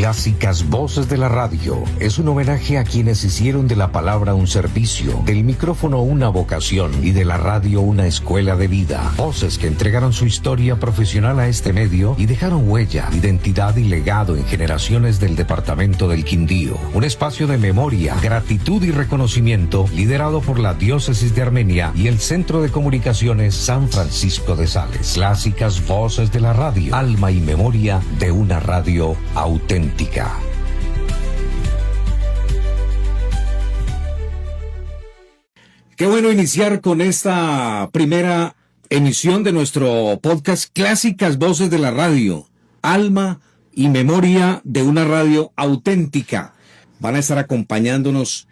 Clásicas Voces de la Radio es un homenaje a quienes hicieron de la palabra un servicio, del micrófono una vocación y de la radio una escuela de vida. Voces que entregaron su historia profesional a este medio y dejaron huella, identidad y legado en generaciones del departamento del Quindío. Un espacio de memoria, gratitud y reconocimiento liderado por la Diócesis de Armenia y el Centro de Comunicaciones San Francisco de Sales. Clásicas Voces de la Radio, alma y memoria de una radio auténtica. Qué bueno iniciar con esta primera emisión de nuestro podcast Clásicas Voces de la Radio, alma y memoria de una radio auténtica. Van a estar acompañándonos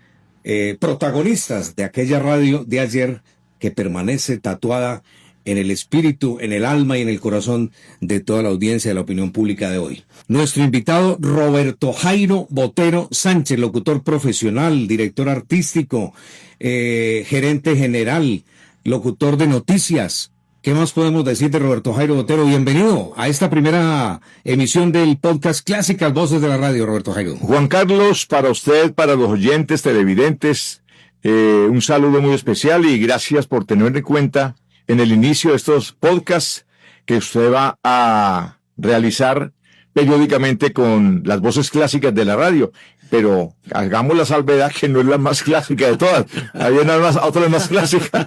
protagonistas de aquella radio de ayer que permanece tatuada en el espíritu, en el alma y en el corazón de toda la audiencia de la opinión pública de hoy. Nuestro invitado, Roberto Jairo Botero Sánchez, locutor profesional, director artístico, gerente general, locutor de noticias. ¿Qué más podemos decir de Roberto Jairo Botero? Bienvenido a esta primera emisión del podcast Clásicas Voces de la Radio, Roberto Jairo. Juan Carlos, para usted, para los oyentes, televidentes, un saludo muy especial y gracias por tener en cuenta en el inicio de estos podcasts que usted va a realizar periódicamente con las voces clásicas de la radio. Pero hagamos la salvedad que no es la más clásica de todas. Hay otra más clásica.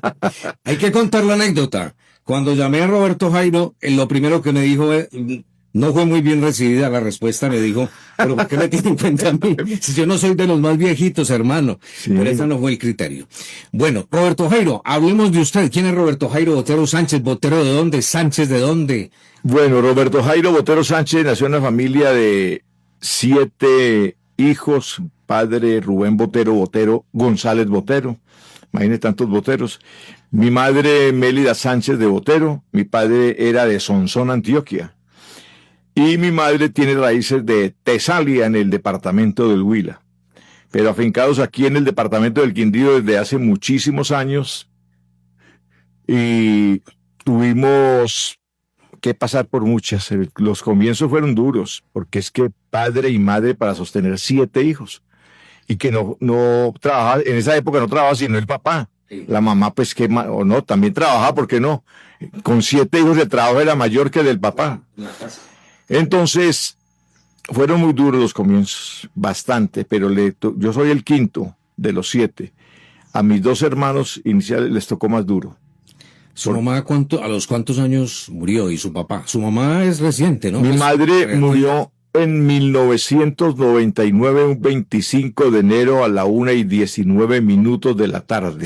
Hay que contar la anécdota. Cuando llamé a Roberto Jairo, lo primero que me dijo no fue muy bien recibida la respuesta, me dijo, pero ¿por qué me tiene en cuenta a mí? Si yo no soy de los más viejitos, hermano. Sí. Pero ese no fue el criterio. Bueno, Roberto Jairo, hablemos de usted. ¿Quién es Roberto Jairo Botero Sánchez? ¿Botero de dónde? ¿Sánchez de dónde? Bueno, Roberto Jairo Botero Sánchez nació en una familia de 7 hijos. Padre Rubén Botero González Botero. Imagínate tantos Boteros. Mi madre Mélida Sánchez de Botero. Mi padre era de Sonsón, Antioquia. Y mi madre tiene raíces de Tesalia en el departamento del Huila. Pero afincados aquí en el departamento del Quindío desde hace muchísimos años. Y tuvimos que pasar por muchas. Los comienzos fueron duros, porque es que padre y madre para sostener 7 hijos. Y que no trabajaba, en esa época no trabajaba sino el papá. Sí. La mamá pues que, o no, también trabajaba, ¿por qué no? Con 7 hijos el trabajo era mayor que el del papá. Entonces, fueron muy duros los comienzos, bastante, pero yo soy el quinto de los 7. A mis 2 hermanos iniciales les tocó más duro. ¿Su mamá a los cuántos años murió y su papá? Su mamá es reciente, ¿no? Mi madre murió en 1999, un 25 de enero a la 1:19 de la tarde.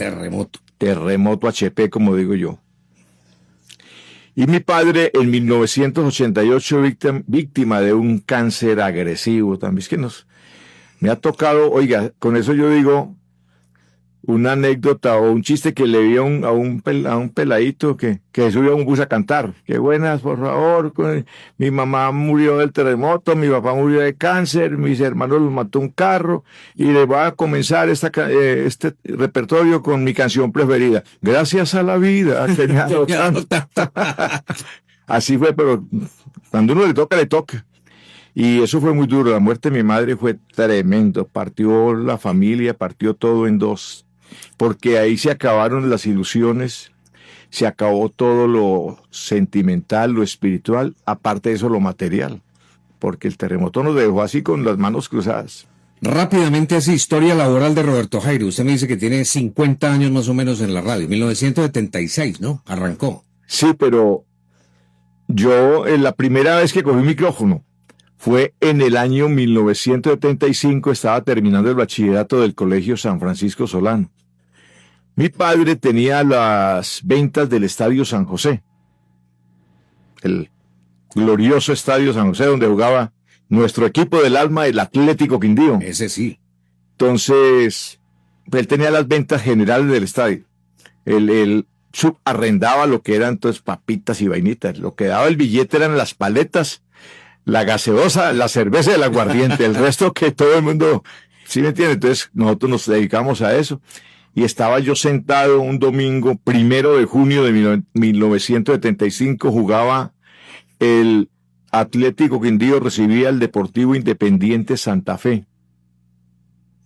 Terremoto HP, como digo yo. Y mi padre en 1988 víctima de un cáncer agresivo también. Es que me ha tocado, oiga, con eso yo digo una anécdota o un chiste que le vi a un peladito que subió a un bus a cantar. Qué buenas, por favor. Mi mamá murió del terremoto, mi papá murió de cáncer, mis hermanos los mató un carro y le voy a comenzar este repertorio con mi canción preferida. Gracias a la vida. Así fue, pero cuando uno le toca. Y eso fue muy duro. La muerte de mi madre fue tremendo. Partió la familia, partió todo en 2. Porque ahí se acabaron las ilusiones, se acabó todo lo sentimental, lo espiritual, aparte de eso lo material. Porque el terremoto nos dejó así con las manos cruzadas. Rápidamente así, historia laboral de Roberto Jairo. Usted me dice que tiene 50 años más o menos en la radio. 1976, ¿no? Arrancó. Sí, pero yo la primera vez que cogí un micrófono fue en el año 1975, estaba terminando el bachillerato del Colegio San Francisco Solano. Mi padre tenía las ventas del Estadio San José, el glorioso Estadio San José, donde jugaba nuestro equipo del alma, el Atlético Quindío. Ese sí. Entonces, él tenía las ventas generales del estadio. Él subarrendaba lo que eran entonces papitas y vainitas. Lo que daba el billete eran las paletas, la gaseosa, la cerveza y el aguardiente. El resto que todo el mundo, ¿sí me entiende? Entonces nosotros nos dedicamos a eso. Y estaba yo sentado un domingo 1 de junio de 1975, jugaba el Atlético Quindío recibía al Deportivo Independiente Santa Fe.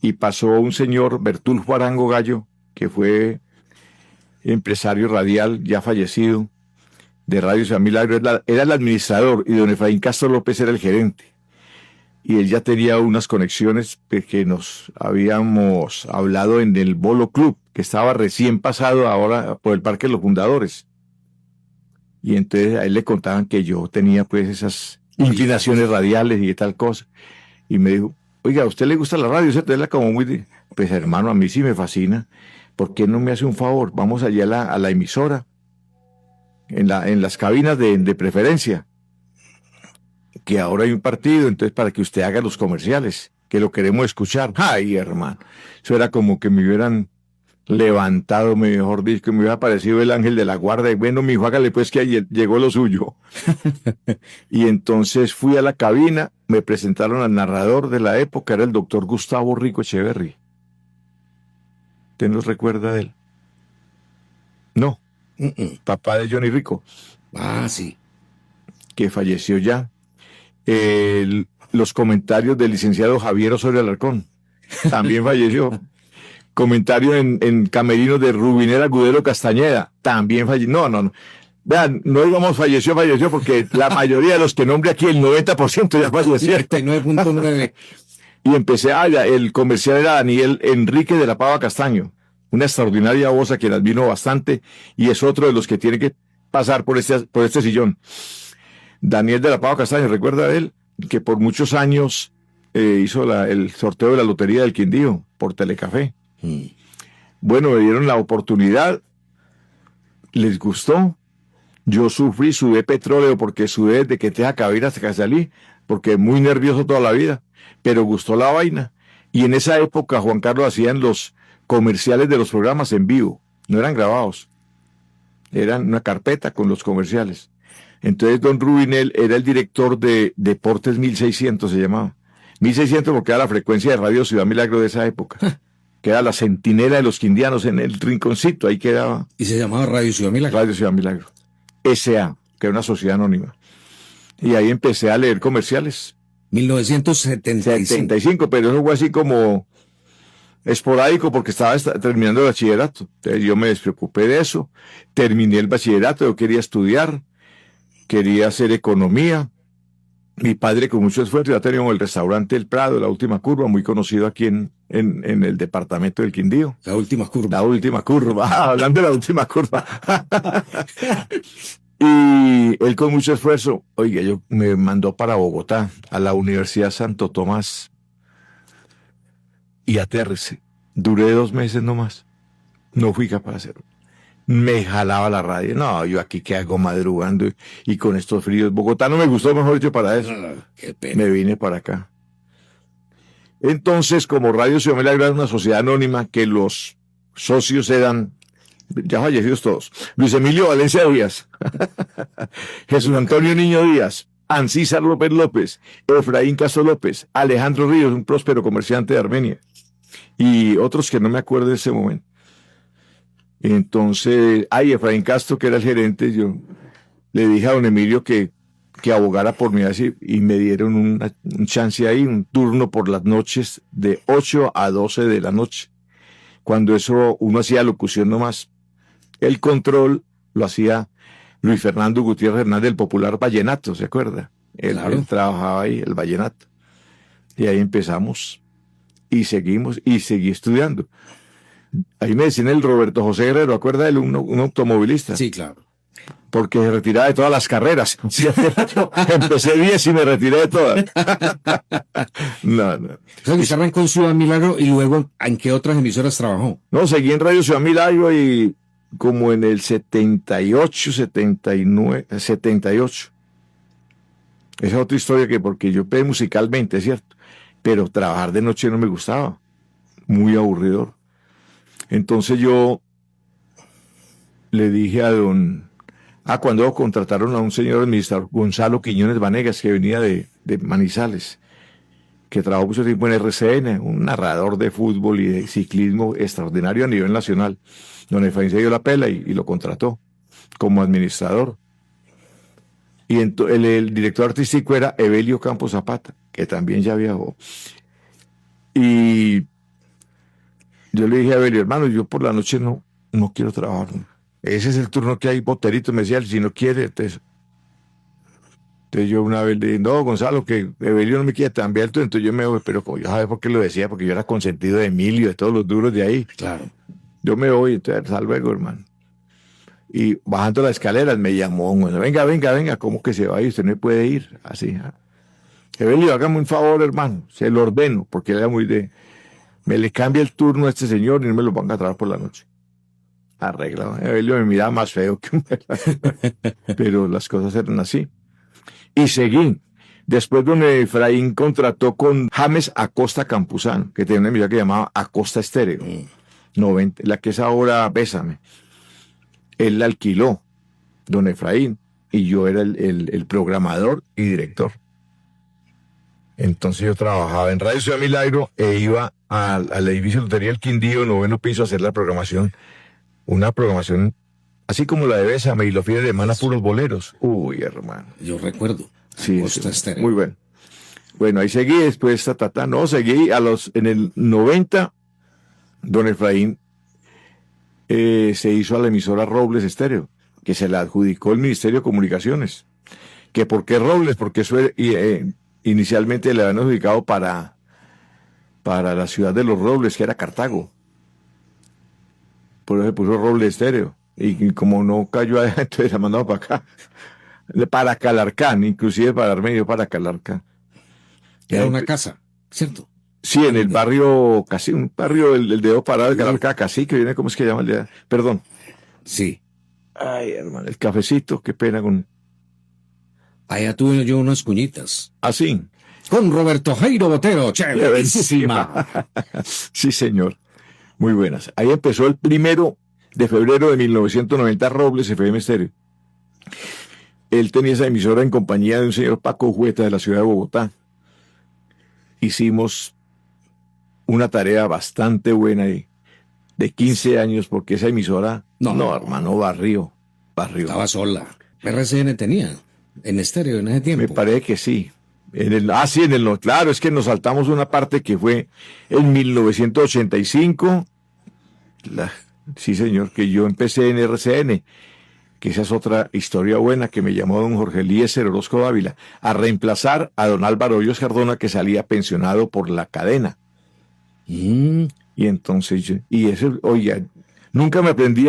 Y pasó un señor, Bertulfo Arango Gallo, que fue empresario radial, ya fallecido, de Radio Ciudad Milagro, era el administrador, y don Efraín Castro López era el gerente. Y él ya tenía unas conexiones que nos habíamos hablado en el Bolo Club, que estaba recién pasado ahora por el Parque de los Fundadores. Y entonces a él le contaban que yo tenía pues esas inclinaciones radiales y tal cosa. Y me dijo, oiga, ¿a usted le gusta la radio? ¿Cierto? Él como muy... Pues hermano, a mí sí me fascina. ¿Por qué no me hace un favor? Vamos allá a la emisora, en las cabinas de preferencia, que ahora hay un partido, entonces para que usted haga los comerciales, que lo queremos escuchar. Ay, hermano, eso era como que me hubieran levantado, mejor dicho, que me hubiera aparecido el ángel de la guarda, y bueno, mi hijo, hágale pues que ahí llegó lo suyo. Y entonces fui a la cabina, me presentaron al narrador de la época, era el doctor Gustavo Rico Echeverry. ¿Usted no recuerda de él? No. Papá de Johnny Rico. Ah, sí. Que falleció ya. Los comentarios del licenciado Javier Osorio Alarcón. También falleció. Comentarios en camerinos de Rubinera Gudelo Castañeda. También falleció. No. Vean, no digamos falleció, porque la mayoría de los que nombre aquí, el 90% ya falleció. 99.9. Y empecé, el comercial era Daniel Enrique de la Pava Castaño, una extraordinaria voz a quien admiro bastante, y es otro de los que tiene que pasar por este sillón. Daniel de la Pava Castaño, ¿recuerda de él? Que por muchos años hizo el sorteo de la Lotería del Quindío por Telecafé. Bueno, me dieron la oportunidad, les gustó. Yo sudé petróleo porque sudé desde que te acabé hasta que salí, porque muy nervioso toda la vida. Pero gustó la vaina. Y en esa época Juan Carlos hacían los comerciales de los programas en vivo. No eran grabados. Eran una carpeta con los comerciales. Entonces don Rubinel era el director de Deportes 1600, se llamaba. 1600 porque era la frecuencia de Radio Ciudad Milagro de esa época. Que era la centinela de los quindianos en el rinconcito. Ahí quedaba. Y se llamaba Radio Ciudad Milagro. Radio Ciudad Milagro. S.A., que era una sociedad anónima. Y ahí empecé a leer comerciales. 1975, pero eso fue así como esporádico porque estaba terminando el bachillerato. Entonces yo me despreocupé de eso, terminé el bachillerato, yo quería estudiar, quería hacer economía. Mi padre con mucho esfuerzo ya teníamos el restaurante El Prado, La Última Curva, muy conocido aquí en el departamento del Quindío. La Última Curva. La Última Curva, hablando de La Última Curva. Y él con mucho esfuerzo, me mandó para Bogotá, a la Universidad Santo Tomás. Y aterricé. Duré 2 meses nomás. No fui capaz de hacerlo. Me jalaba la radio. No, yo aquí qué hago madrugando y con estos fríos. Bogotá no me gustó, mejor dicho, para eso. Qué pena. Me vine para acá. Entonces, como Radio Ciudad Milagro era una sociedad anónima que los socios eran... ya fallecidos todos. Luis Emilio Valencia Díaz, Jesús Antonio Niño Díaz, Ancísar López López, Efraín Castro López, Alejandro Ríos, un próspero comerciante de Armenia, y otros que no me acuerdo de ese momento. Entonces, Efraín Castro, que era el gerente, yo le dije a don Emilio que abogara por mí así, y me dieron un chance ahí, un turno por las noches de 8 a 12 de la noche. Cuando eso uno hacía locución nomás. El control lo hacía Luis Fernando Gutiérrez Hernández, del popular Vallenato, ¿se acuerda? Él trabajaba ahí, el Vallenato. Y ahí empezamos, y seguimos, y seguí estudiando. Ahí me decían el Roberto José Guerrero, ¿acuerda de él? Un automovilista. Sí, claro. Porque se retiraba de todas las carreras. Empecé 10 y me retiré de todas. No. Entonces usted arrancó en Ciudad Milagro y luego, ¿en qué otras emisoras trabajó? No, seguí en Radio Ciudad Milagro y como en el 78, 79, 78. Esa es otra historia porque yo pegué musicalmente, es cierto, pero trabajar de noche no me gustaba. Muy aburridor. Entonces yo le dije cuando contrataron a un señor administrador, Gonzalo Quiñones Vanegas, que venía de Manizales, que trabajó mucho tiempo en RCN, un narrador de fútbol y de ciclismo extraordinario a nivel nacional. Don Efraín se dio la pela y lo contrató como administrador. Y el director artístico era Evelio Campos Zapata, que también ya viajó. Y yo le dije a Evelio, hermano, yo por la noche no quiero trabajar. Ese es el turno que hay, Boterito. Me decía, si no quiere, entonces yo una vez le dije, no, Gonzalo, que Evelio no me quiere tan bien, entonces yo me voy, pero como yo sabía por qué lo decía, porque yo era consentido de Emilio, de todos los duros de ahí. Claro. Yo me voy, entonces, hasta luego, hermano. Y bajando las escaleras me llamó, bueno, venga, ¿cómo que se va a ir? Usted no puede ir, así. Evelio, hágame un favor, hermano, se lo ordeno, porque él era muy me le cambia el turno a este señor y no me lo van a traer por la noche. Arreglado. Evelio me miraba más feo que pero las cosas eran así. Y seguí. Después don Efraín contrató con James Acosta Campuzano, que tenía una emisora que llamaba Acosta Estéreo, 90, la que es ahora Bésame. Él la alquiló, don Efraín, y yo era el programador y director. Entonces yo trabajaba en Radio Ciudad Milagro e iba al edificio Lotería El Quindío, 9º piso, a hacer la programación. Una programación así como la de Bésame y los fines de semana puros boleros. Uy, hermano. Yo recuerdo. Sí, Acosta Estéreo. Muy bueno. Bueno, ahí seguí después, seguí en el 90, don Efraín se hizo a la emisora Robles Estéreo, que se la adjudicó el Ministerio de Comunicaciones. ¿Que por qué Robles? Porque eso inicialmente le habían adjudicado para la ciudad de los Robles, que era Cartago. Por eso se puso Robles Estéreo. Y como no cayó allá, entonces la mandamos para acá. Para Calarcán, inclusive para Armenio, para Calarcán. Era una casa, ¿cierto? Sí, en el barrio, casi un barrio del dedo parado de Calarcán, casi que viene, ¿cómo es que llama el día? Perdón. Sí. Ay, hermano, el cafecito, qué pena con... Allá tuve yo unas cuñitas. Así. Con Roberto Jairo Botero, chéverísima. Sí, señor. Muy buenas. Ahí empezó el 1 de febrero de 1990 Robles FM Estéreo. Él tenía esa emisora en compañía de un señor Paco Jueta de la ciudad de Bogotá. Hicimos una tarea bastante buena ahí, de 15 años, porque esa emisora, no hermano, barrió. Estaba sola. RCN tenía, en estéreo en ese tiempo. Me parece que sí. Claro, es que nos saltamos una parte que fue en 1985. Sí, señor, que yo empecé en RCN, que esa es otra historia buena, que me llamó don Jorge Eliezer Orozco Dávila a reemplazar a don Álvaro Hoyos Cardona, que salía pensionado por la cadena. Y entonces, oiga, nunca me aprendí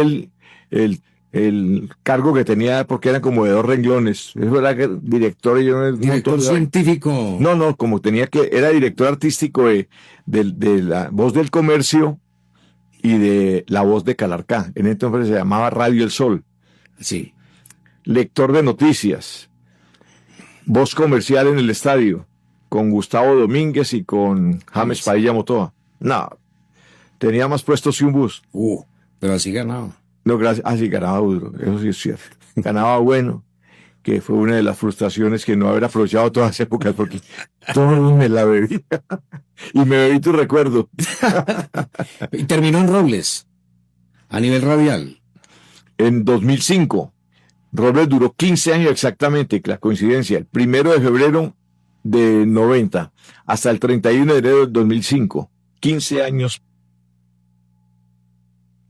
el cargo que tenía, porque eran como de 2 renglones. Eso era director y yo... Director científico. No, como era director artístico de la Voz del Comercio y de la Voz de Calarcá. En entonces se llamaba Radio El Sol. Sí. Lector de noticias. Voz comercial en el estadio. Con Gustavo Domínguez y con James Padilla Motoa. No, tenía más puestos que un bus. Pero así ganaba. No, gracias. Sí, ganaba duro. Eso sí es cierto. Ganaba bueno. Que fue una de las frustraciones, que no haber aprovechado todas las épocas, porque todo me la bebí. Y me bebí tu recuerdo. Y terminó en Robles, a nivel radial. En 2005. Robles duró 15 años exactamente, la coincidencia. El 1 de febrero de 90 hasta el 31 de enero del 2005. 15 años.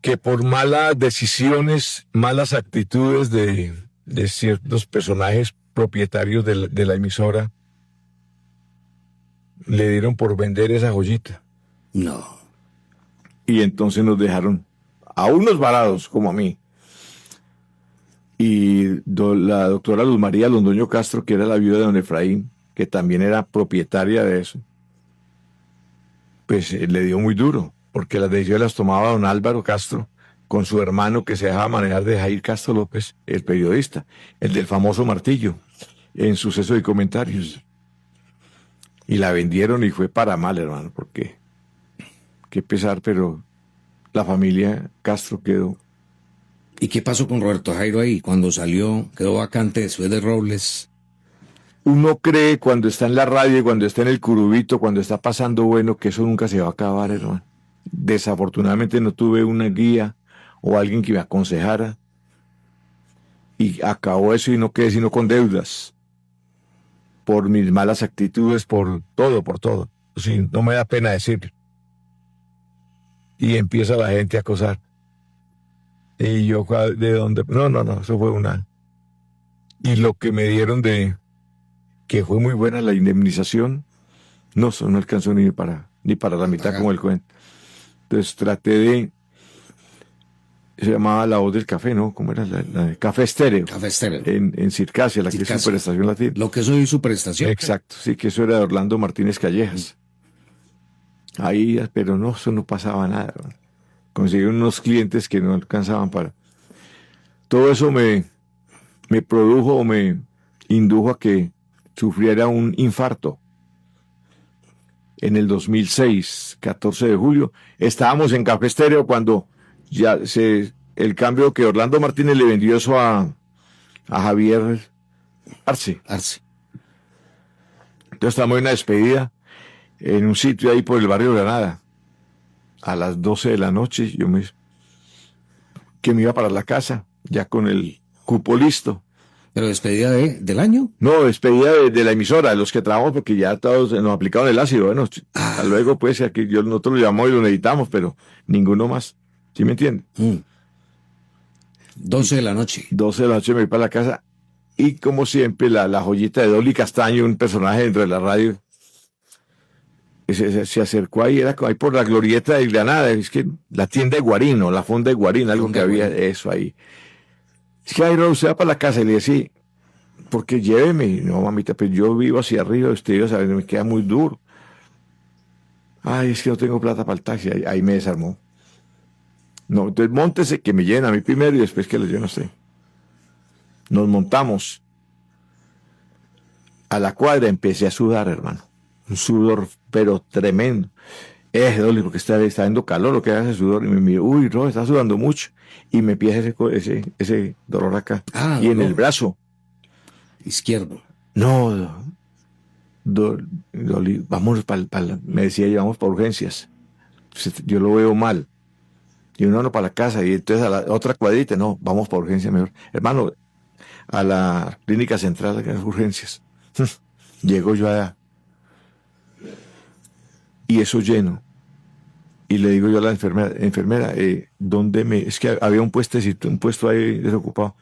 Que por malas decisiones, malas actitudes de ciertos personajes propietarios de la emisora, le dieron por vender esa joyita. No. Y entonces nos dejaron a unos varados como a mí. Y la doctora Luz María Londoño Castro, que era la viuda de don Efraín, que también era propietaria de eso, pues le dio muy duro, porque las decisiones las tomaba don Álvaro Castro, con su hermano, que se dejaba manejar de Jair Castro López, el periodista, el del famoso martillo, en Sucesos y Comentarios. Y la vendieron y fue para mal, hermano, porque qué pesar, pero la familia Castro quedó. ¿Y qué pasó con Roberto Jairo ahí? Cuando salió, quedó vacante después de Robles. Uno cree cuando está en la radio y cuando está en el curubito, cuando está pasando bueno, que eso nunca se va a acabar, hermano. Desafortunadamente no tuve una guía o alguien que me aconsejara. Y acabó eso y no quedé sino con deudas. Por mis malas actitudes, por todo. Sí, no me da pena decirlo. Y empieza la gente a acosar. Y yo, ¿de dónde? No, eso fue una... Y lo que me dieron que fue muy buena la indemnización, no, eso no alcanzó ni para la mitad como el cuento. Entonces traté se llamaba La Voz del Café, ¿no? ¿Cómo era? La Café Estéreo. Café Estéreo. En Circasia, la Circasia. que es Superestación Latina. Lo que soy Superestación. Exacto, sí, que eso era de Orlando Martínez Callejas. Ahí, pero no, eso no pasaba nada. Conseguí unos clientes que no alcanzaban para... Todo eso me produjo o me indujo a que sufriera un infarto. En el 2006, 14 de julio, estábamos en Café Estéreo cuando el cambio que Orlando Martínez le vendió eso a Javier Arce. Entonces estábamos en una despedida en un sitio ahí por el barrio Granada. A las 12 de la noche, que me iba para la casa, ya con el cupo listo. ¿Pero despedida del año? No, despedida de la emisora, de los que trabajamos, porque ya todos nos aplicaron el ácido. Bueno, luego pues aquí nosotros lo llamamos y lo necesitamos, pero ninguno más. ¿Sí me entiende? 12 de la noche. 12 de la noche me voy para la casa y como siempre la joyita de Dolly Castaño, un personaje dentro de la radio, se acercó ahí, era ahí por la glorieta de Granada, es que la tienda de Guarino, la fonda de Guarín, algo que había, eso ahí. Es que ahí usted va para la casa y le decía, porque lléveme. No, mamita, pero yo vivo hacia arriba, usted iba a saber, me queda muy duro. Ay, es que no tengo plata para el taxi, ahí me desarmó. No, entonces móntese, que me lleven a mí primero y después que lo lleven a usted. Nos montamos. A la cuadra empecé a sudar, hermano. Un sudor, pero tremendo. Dolly, porque está dando calor, lo que hace sudor. Y me miró, uy, Ro, está sudando mucho. Y me empieza ese dolor acá. Y en el brazo. Izquierdo. No, Dolly, vamos me decía, vamos para urgencias. Yo lo veo mal. Y uno para la casa, y entonces a la otra cuadrita, no, vamos para urgencias mejor. Hermano, a la clínica central de urgencias. Llego yo allá. Y eso lleno. Y le digo yo a la enfermera, es que había un puesto ahí desocupado.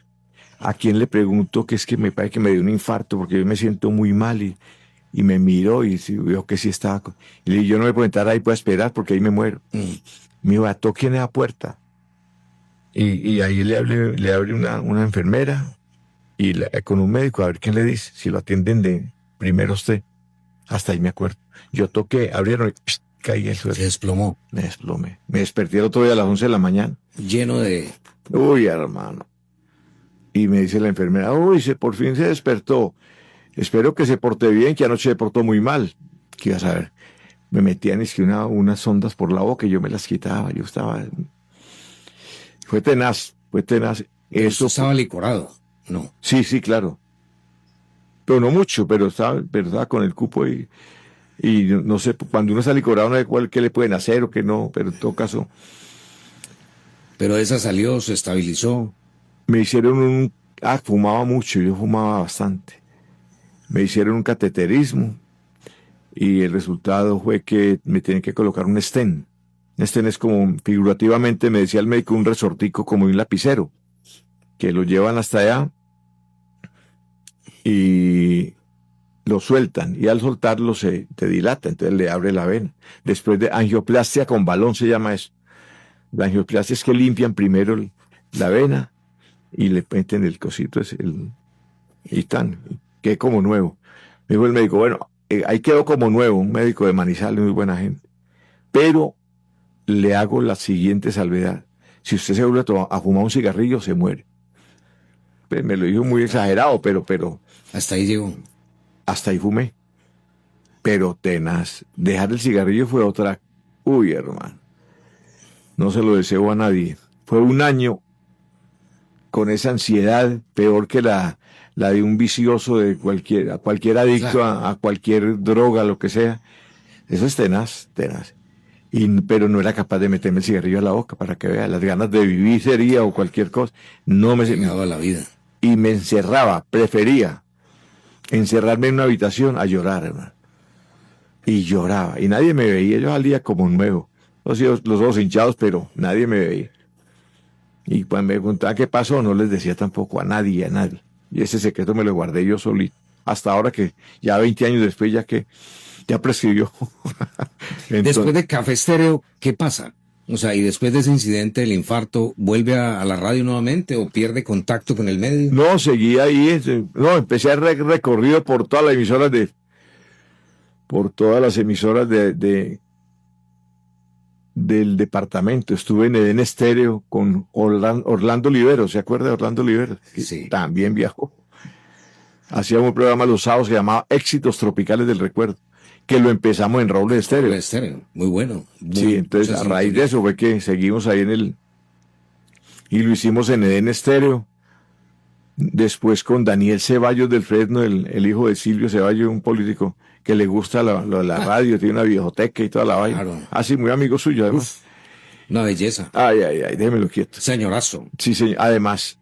¿A quién le pregunto que es que me parece que me dio un infarto porque yo me siento muy mal? Y me miró y vio que sí estaba. Y le dije, yo no me puedo entrar ahí, puedo esperar porque ahí me muero. Me dijo, toquen la puerta. Y ahí le abre una enfermera y con un médico a ver quién le dice. Si lo atienden de primero usted. Hasta ahí me acuerdo. Yo toqué, abrieron y caí el suelo. Se desplomó. Me desplomé. Me desperté el otro día a las 11 de la mañana. Lleno de... Uy, hermano. Y me dice la enfermera, uy, por fin se despertó. Espero que se porte bien, que anoche se portó muy mal. ¿Qué ibas a ver? Me metían unas sondas por la boca y yo me las quitaba. Yo estaba... Fue tenaz. Eso estaba licorado, ¿no? Sí, claro. Pero no mucho, pero estaba con el cupo y no sé, cuando uno está licorado no sé qué le pueden hacer o qué no, pero en todo caso. Pero esa salió, se estabilizó. Me hicieron fumaba mucho, yo fumaba bastante. Me hicieron un cateterismo y el resultado fue que me tienen que colocar un stent. Un stent es como, figurativamente me decía el médico, un resortico como un lapicero, que lo llevan hasta allá y lo sueltan, y al soltarlo te dilata, entonces le abre la vena. Después de angioplastia con balón se llama eso. La angioplastia es que limpian primero la vena y le meten el cosito y quedé como nuevo. Me dijo el médico, bueno, ahí quedó como nuevo, un médico de Manizales, muy buena gente, pero le hago la siguiente salvedad: si usted se vuelve a fumar un cigarrillo, se muere. Pues me lo dijo muy exagerado, pero hasta ahí llegó. Hasta ahí fumé. Pero tenaz. Dejar el cigarrillo fue otra. Uy, hermano. No se lo deseo a nadie. Fue un año con esa ansiedad, peor que la de un vicioso, de cualquier adicto, claro, a cualquier droga, lo que sea. Eso es tenaz. Pero no era capaz de meterme el cigarrillo a la boca para que vea. Las ganas de vivir sería o cualquier cosa. No me llegaba la vida. y me encerraba, prefería encerrarme en una habitación a llorar, hermano. Y lloraba, y nadie me veía, yo salía como un nuevo, los ojos hinchados, pero nadie me veía. Y cuando me preguntaban qué pasó, no les decía tampoco a nadie. Y ese secreto me lo guardé yo solito. Hasta ahora que ya 20 años después, ya prescribió. Entonces, después de Café Estéreo, ¿qué pasa? O sea, y después de ese incidente del infarto, ¿vuelve a la radio nuevamente o pierde contacto con el medio? no, seguí ahí. No, empecé a recorrido por todas las emisoras del departamento. Estuve en Edén Estéreo con Orlando Olivero. ¿Se acuerda de Orlando Olivero? Sí. También viajó. Hacía un programa los sábados que se llamaba Éxitos Tropicales del Recuerdo, que lo empezamos en Robles Estéreo. Robles Estéreo, muy bueno. Sí, entonces a raíz de eso fue que seguimos ahí y lo hicimos en Edén Estéreo. Después con Daniel Ceballos del Fresno, el hijo de Silvio Ceballos, un político que le gusta lo de la radio, tiene una viejoteca y toda la vaina. Claro. Así, muy amigo suyo, además. Una belleza. Ay, déjemelo quieto. Señorazo. Sí, señor. Además,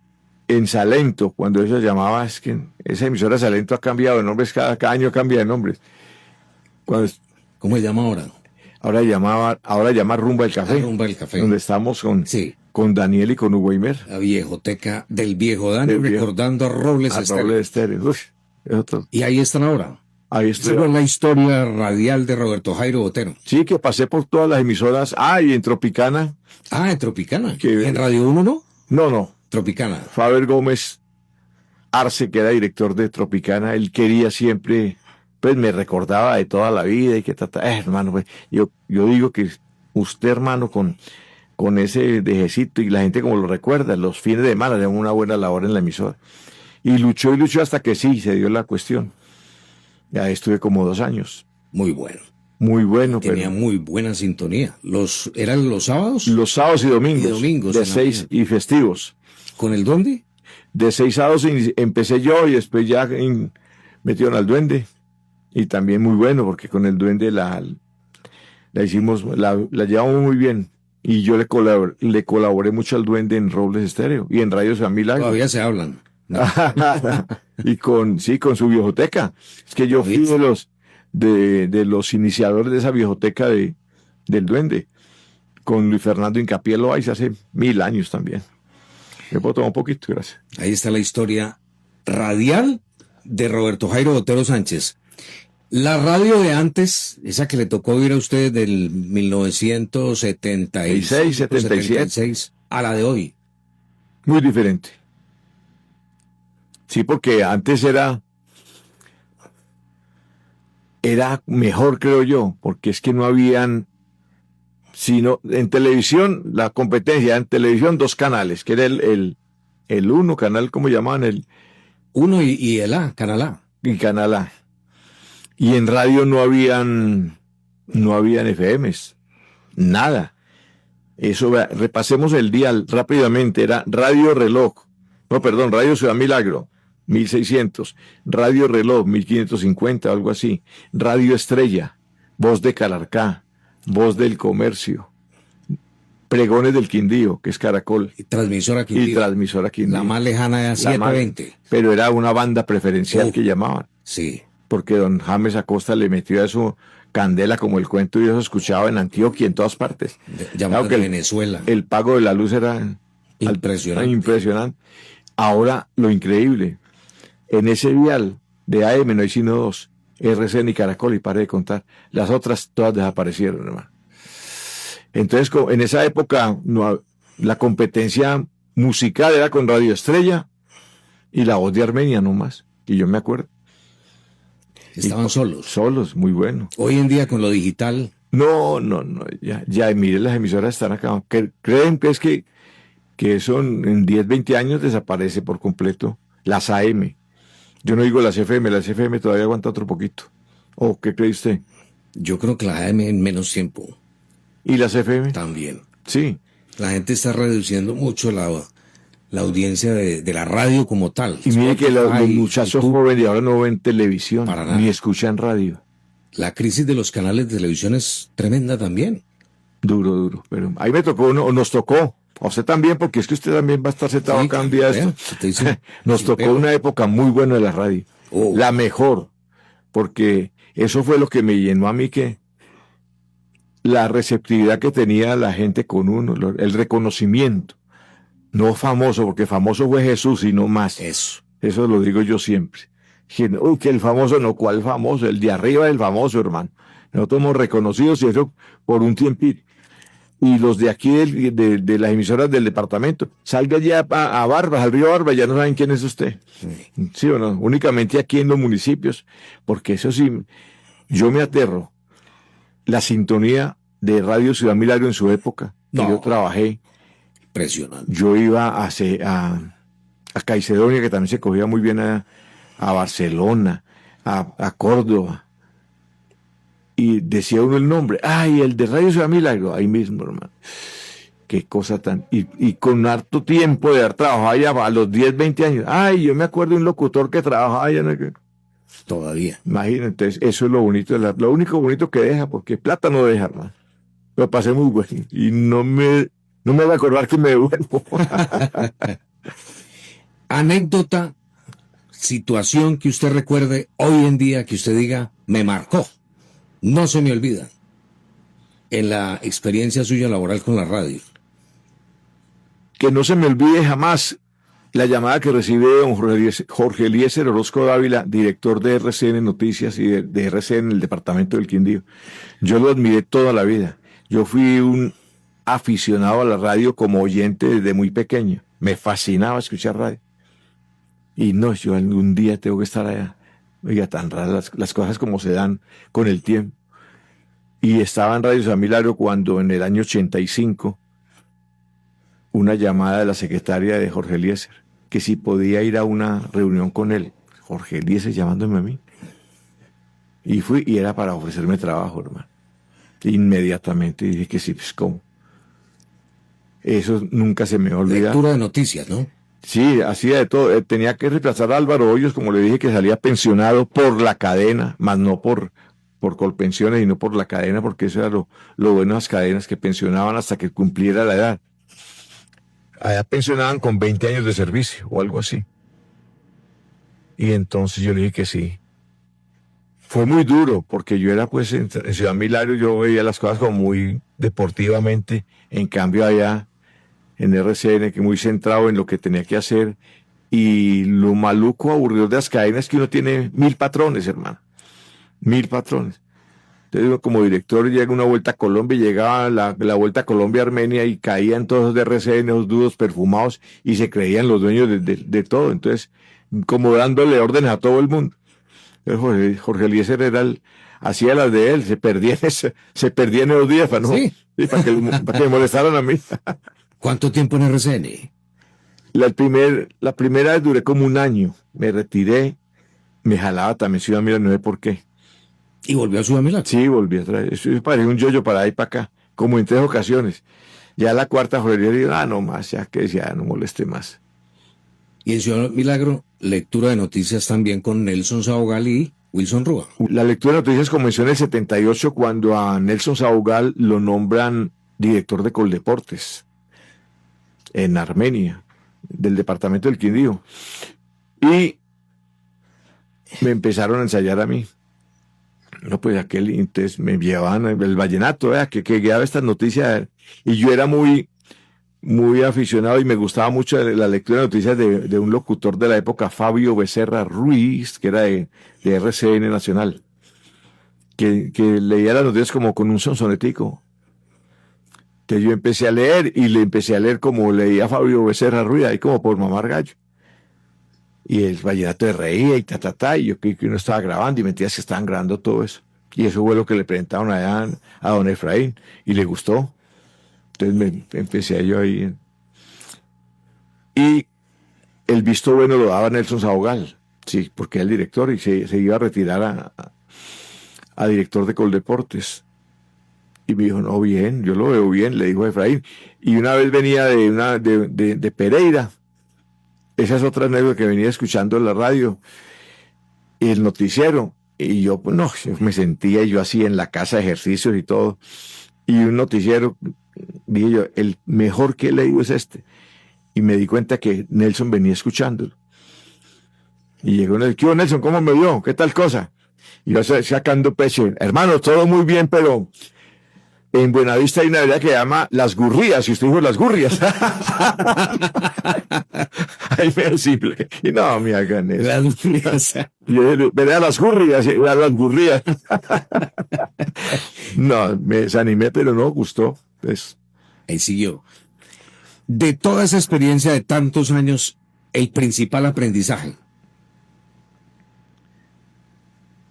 en Salento, cuando ella llamaba, es que esa emisora Salento ha cambiado de nombres, cada año cambia de nombres. ¿Cómo se llama ahora? Ahora llama Rumba del Café. Rumba del Café. Donde estamos sí, con Daniel y con Hugo Imer. La viejoteca del viejo Dani, recordando a Robles Estéreo. Robles Estéreo. Uf, y ahí están ahora. Ahí estoy. Esa es la historia radial de Roberto Jairo Botero. Sí, que pasé por todas las emisoras. Y en Tropicana. En Tropicana. ¿En Radio 1 no? No. Tropicana. Faber Gómez Arce, que era director de Tropicana, él quería siempre, pues me recordaba de toda la vida y que hermano, pues, yo digo que usted, hermano, con ese dejecito y la gente como lo recuerda, los fines de semana, era una buena labor en la emisora. Y luchó hasta que sí, se dio la cuestión. Ya estuve como 2 años. Muy bueno. Muy bueno. Tenía muy buena sintonía. ¿Eran los sábados? Los sábados y domingos. De 6 y festivos. ¿Con el Duende? De 6 sábados empecé yo y después ya metieron al Duende. Y también muy bueno, porque con el Duende la hicimos, la llevamos muy bien. Y yo le colaboré mucho al Duende en Robles Estéreo y en Radio San Milagro. Todavía se hablan. Y con su viejoteca. Es que yo fui de los iniciadores de esa viejoteca del Duende. Con Luis Fernando Incapié Loaiza hace 1000 años también. Me puedo tomar un poquito, gracias. Ahí está la historia radial de Roberto Jairo Botero Sánchez. La radio de antes, esa que le tocó vivir a usted del 1976, 76, a la de hoy. Muy diferente. Sí, porque antes era mejor, creo yo, porque es que no habían, sino en televisión, la competencia, en televisión 2 canales, que era el 1 canal, ¿cómo llamaban? El 1 y el A, Canal A. Y Canal A. Y en radio no habían FMs, nada. Eso, repasemos el dial rápidamente, era Radio Ciudad Milagro, 1600, Radio Reloj, 1550, algo así, Radio Estrella, Voz de Calarcá, Voz del Comercio, Pregones del Quindío, que es Caracol. Y Transmisora Quindío. La más lejana era 720. Pero era una banda preferencial que llamaban. Sí. Porque don James Acosta le metió a eso candela como el cuento y eso escuchaba en Antioquia, en todas partes. Llamado que Venezuela. El pago de la luz era impresionante. Ahora, lo increíble, en ese vial de AM no hay sino 2, RCN y Caracol, y paré de contar. Las otras todas desaparecieron, hermano. Entonces, en esa época, la competencia musical era con Radio Estrella y La Voz de Armenia nomás, y yo me acuerdo. Estaban solos. Solos, muy bueno. Hoy en día con lo digital. No, ya, mire, las emisoras están acá. Creen que es que eso en 10, 20 años desaparece por completo. Las AM. Yo no digo las FM todavía aguanta otro poquito. ¿O qué cree usted? Yo creo que la AM en menos tiempo. ¿Y las FM? También. Sí. La gente está reduciendo mucho la audiencia de la radio como tal. Y mire que los muchachos jóvenes de ahora no ven televisión, ni escuchan radio. La crisis de los canales de televisión es tremenda también. Duro. Pero ahí me tocó, nos tocó, A usted también, porque es que usted también va a estar sentado Sí, acá un día de esto. Nos tocó una época muy buena de la radio. La mejor. Porque eso fue lo que me llenó a mí, que la receptividad que tenía la gente con uno, el reconocimiento. No famoso, porque famoso fue Jesús y no más. Eso lo digo yo siempre. Que el famoso, no, ¿cuál famoso? El de arriba es el famoso, hermano. Nosotros somos reconocidos y eso por un tiempito. Y los de aquí de las emisoras del departamento, salga ya a Barbas, al río Barbas, ya no saben quién es usted. ¿Sí o no? Únicamente aquí en los municipios, porque eso sí, yo me aterro. La sintonía de Radio Ciudad Milagro en su época, que yo trabajé. Impresionante. Yo iba a Caicedonia, que también se cogía muy bien a Barcelona, a Córdoba. Y decía uno el nombre, ¡ay, el de Radio Ciudad Milagro! Ahí mismo, hermano. Qué cosa tan... Y con harto tiempo de haber trabajado allá a los 10, 20 años. ¡Ay, yo me acuerdo de un locutor que trabajaba allá! Todavía. Imagínate, entonces, eso es lo bonito, lo único bonito que deja, porque plata no deja, hermano. Lo pasé muy bueno. Y no me voy a acordar que me devuelvo. Anécdota, situación que usted recuerde hoy en día, que usted diga, me marcó. No se me olvida en la experiencia suya laboral con la radio. Que no se me olvide jamás la llamada que recibí de don Jorge Eliezer Orozco Dávila, director de RCN Noticias y de RCN en el departamento del Quindío. Yo lo admiré toda la vida. Yo fui un aficionado a la radio como oyente desde muy pequeño. Me fascinaba escuchar radio. Y no, yo algún día tengo que estar allá. Oiga, tan raras las cosas como se dan con el tiempo. Y estaba en Radio San Milagro cuando en el año 85 una llamada de la secretaria de Jorge Eliezer, que si podía ir a una reunión con él. Jorge Eliezer llamándome a mí. Y fui, y era para ofrecerme trabajo, hermano. Inmediatamente dije que sí, pues ¿cómo? Eso nunca se me olvida. Lectura de noticias, ¿no? Sí, hacía de todo. Tenía que reemplazar a Álvaro Hoyos, como le dije, que salía pensionado por la cadena, más no por Colpensiones y no por la cadena, porque eso era lo bueno de las cadenas, que pensionaban hasta que cumpliera la edad. Allá pensionaban con 20 años de servicio o algo así. Y entonces yo le dije que sí. Fue muy duro, porque yo era pues en Ciudad Milagro, yo veía las cosas como muy deportivamente, en cambio allá en RCN, que muy centrado en lo que tenía que hacer, y lo maluco, aburrido de las cadenas, que uno tiene 1000 patrones, hermano. 1000 patrones. Entonces uno como director llega una vuelta a Colombia, y llegaba la vuelta a Colombia-Armenia y caían todos de RCN, esos dudos perfumados, y se creían los dueños de todo. Entonces, como dándole órdenes a todo el mundo. Jorge Eliezer hacía las de él, se perdía en esos días para, no, ¿Sí? para que me molestaran a mí. ¿Cuánto tiempo en RCN? La primera vez duré como un año. Me retiré, me jalaba también Ciudad Milagro, no sé por qué. ¿Y volvió a Ciudad Milagro? Sí, volví a traer. Eso parecía un yoyo para ahí y para acá, como en 3 ocasiones. Ya la cuarta Jorge dijo, no más, ya que decía, no moleste más. Y en Ciudad Milagro, lectura de noticias también con Nelson Sabogal y Wilson Rúa. La lectura de noticias comenzó en el 78, cuando a Nelson Sabogal lo nombran director de Coldeportes en Armenia, del departamento del Quindío. Y me empezaron a ensayar a mí. No, pues entonces me llevaban el vallenato, que guiaba estas noticias, y yo era muy aficionado y me gustaba mucho la lectura de noticias de un locutor de la época, Fabio Becerra Ruiz, que era de RCN Nacional, que leía las noticias como con un sonsonetico. Entonces yo empecé a leer, y le empecé a leer como leía Fabio Becerra Ruiz, ahí como por mamar gallo. Y el vallenato de reía y y yo creí que uno estaba grabando, y mentiras que estaban grabando todo eso. Y eso fue lo que le presentaron allá a don Efraín, y le gustó. Entonces empecé yo ahí. Y el visto bueno lo daba Nelson Sabogal, sí, porque era el director, y se iba a retirar a director de Coldeportes. Y me dijo, no, bien, yo lo veo bien, le dijo Efraín. Y una vez venía de Pereira. Esa es otra anécdota, que venía escuchando en la radio, y el noticiero. Y yo, pues no, me sentía yo así en la casa de ejercicios y todo. Y un noticiero dije yo, el mejor que he leído es este. Y me di cuenta que Nelson venía escuchándolo. Y llegó Nelson, ¿qué hubo, Nelson? ¿Cómo me vio? ¿Qué tal cosa? Y yo sacando pecho, hermano, todo muy bien, pero en Buenavista hay una vereda que se llama Las Gurrías, y usted dijo Las Gurrias. Ahí me simple. Y no, me hagan eso. Las Gurrias. Vereda Las Gurrias, Las Gurrías. No, me desanimé, pero no gustó. Pues. Ahí siguió. De toda esa experiencia de tantos años, el principal aprendizaje.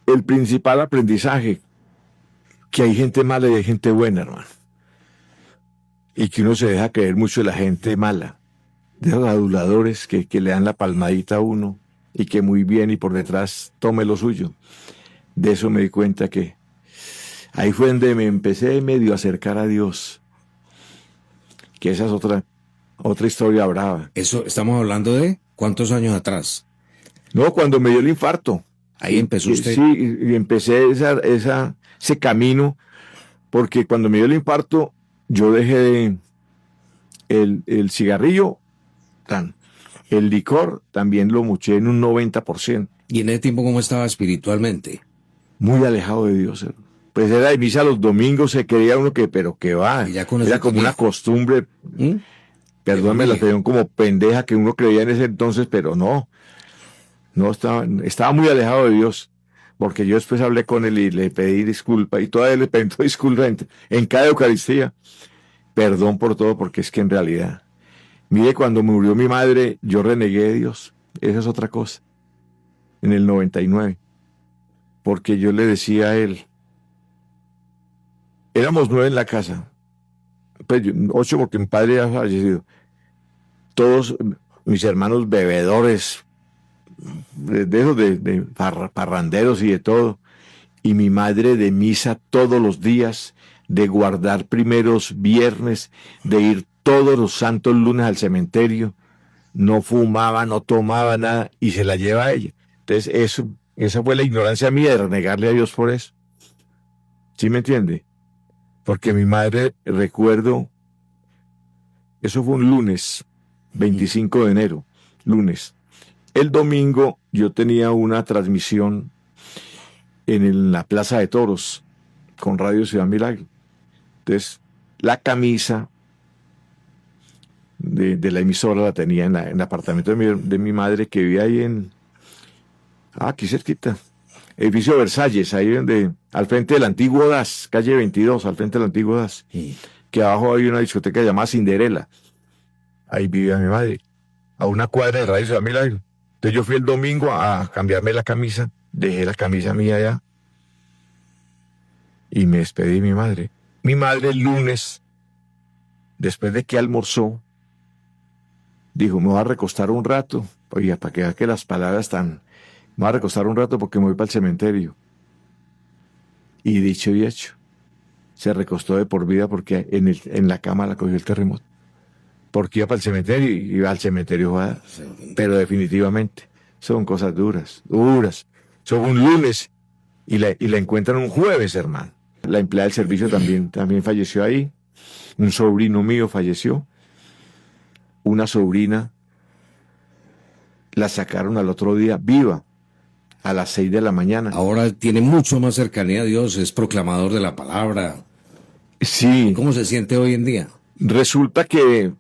El principal aprendizaje, que hay gente mala y hay gente buena, hermano. Y que uno se deja creer mucho de la gente mala, de los aduladores que le dan la palmadita a uno y que muy bien y por detrás tome lo suyo. De eso me di cuenta que ahí fue donde me empecé medio a acercar a Dios. Que esa es otra historia brava. Eso estamos hablando de ¿cuántos años atrás? No, cuando me dio el infarto. Ahí empezó usted. Sí, y empecé ese camino, porque cuando me dio el infarto, yo dejé el cigarrillo, el licor, también lo muché en un 90%. ¿Y en ese tiempo cómo estaba espiritualmente? Muy alejado de Dios. Pues era de misa los domingos, se creía uno pero que va. Ya con era como una costumbre, perdóname la expresión, como pendeja que uno creía en ese entonces, pero no. No, estaba muy alejado de Dios, porque yo después hablé con él y le pedí disculpa, y todavía le pedí disculpa en cada Eucaristía, perdón por todo, porque es que en realidad, mire, cuando murió mi madre, yo renegué de Dios, esa es otra cosa, en el 99, porque yo le decía a él, éramos 9 en la casa, pues 8 porque mi padre había fallecido, todos mis hermanos bebedores, de esos de parranderos y de todo, y mi madre de misa todos los días, de guardar primeros viernes, de ir todos los santos lunes al cementerio, no fumaba, no tomaba nada, y se la lleva a ella. Entonces esa fue la ignorancia mía de renegarle a Dios por eso. ¿Sí me entiende? Porque mi madre, recuerdo, eso fue un lunes, 25 de enero, lunes. El domingo yo tenía una transmisión en la Plaza de Toros con Radio Ciudad Milagro. Entonces, la camisa de la emisora la tenía en el apartamento de mi madre, que vivía ahí aquí cerquita, edificio Versalles, ahí al frente del antiguo DAS, calle 22, al frente del antiguo DAS, que abajo hay una discoteca llamada Cinderella. Ahí vivía mi madre, a una cuadra de Radio Ciudad Milagro. Entonces yo fui el domingo a cambiarme la camisa, dejé la camisa mía allá y me despedí de mi madre. Mi madre el lunes, después de que almorzó, dijo, me voy a recostar un rato. Oiga, para que vea que las palabras me voy a recostar un rato porque me voy para el cementerio. Y dicho y hecho, se recostó de por vida porque en la cama la cogió el terremoto. Porque iba para el cementerio y iba al cementerio, pero definitivamente son cosas duras. Son un lunes y la encuentran un jueves, hermano. La empleada del servicio también falleció ahí. Un sobrino mío falleció. Una sobrina la sacaron al otro día viva, a las 6 de la mañana. Ahora tiene mucho más cercanía a Dios, es proclamador de la palabra. Sí. ¿Cómo se siente hoy en día? Resulta que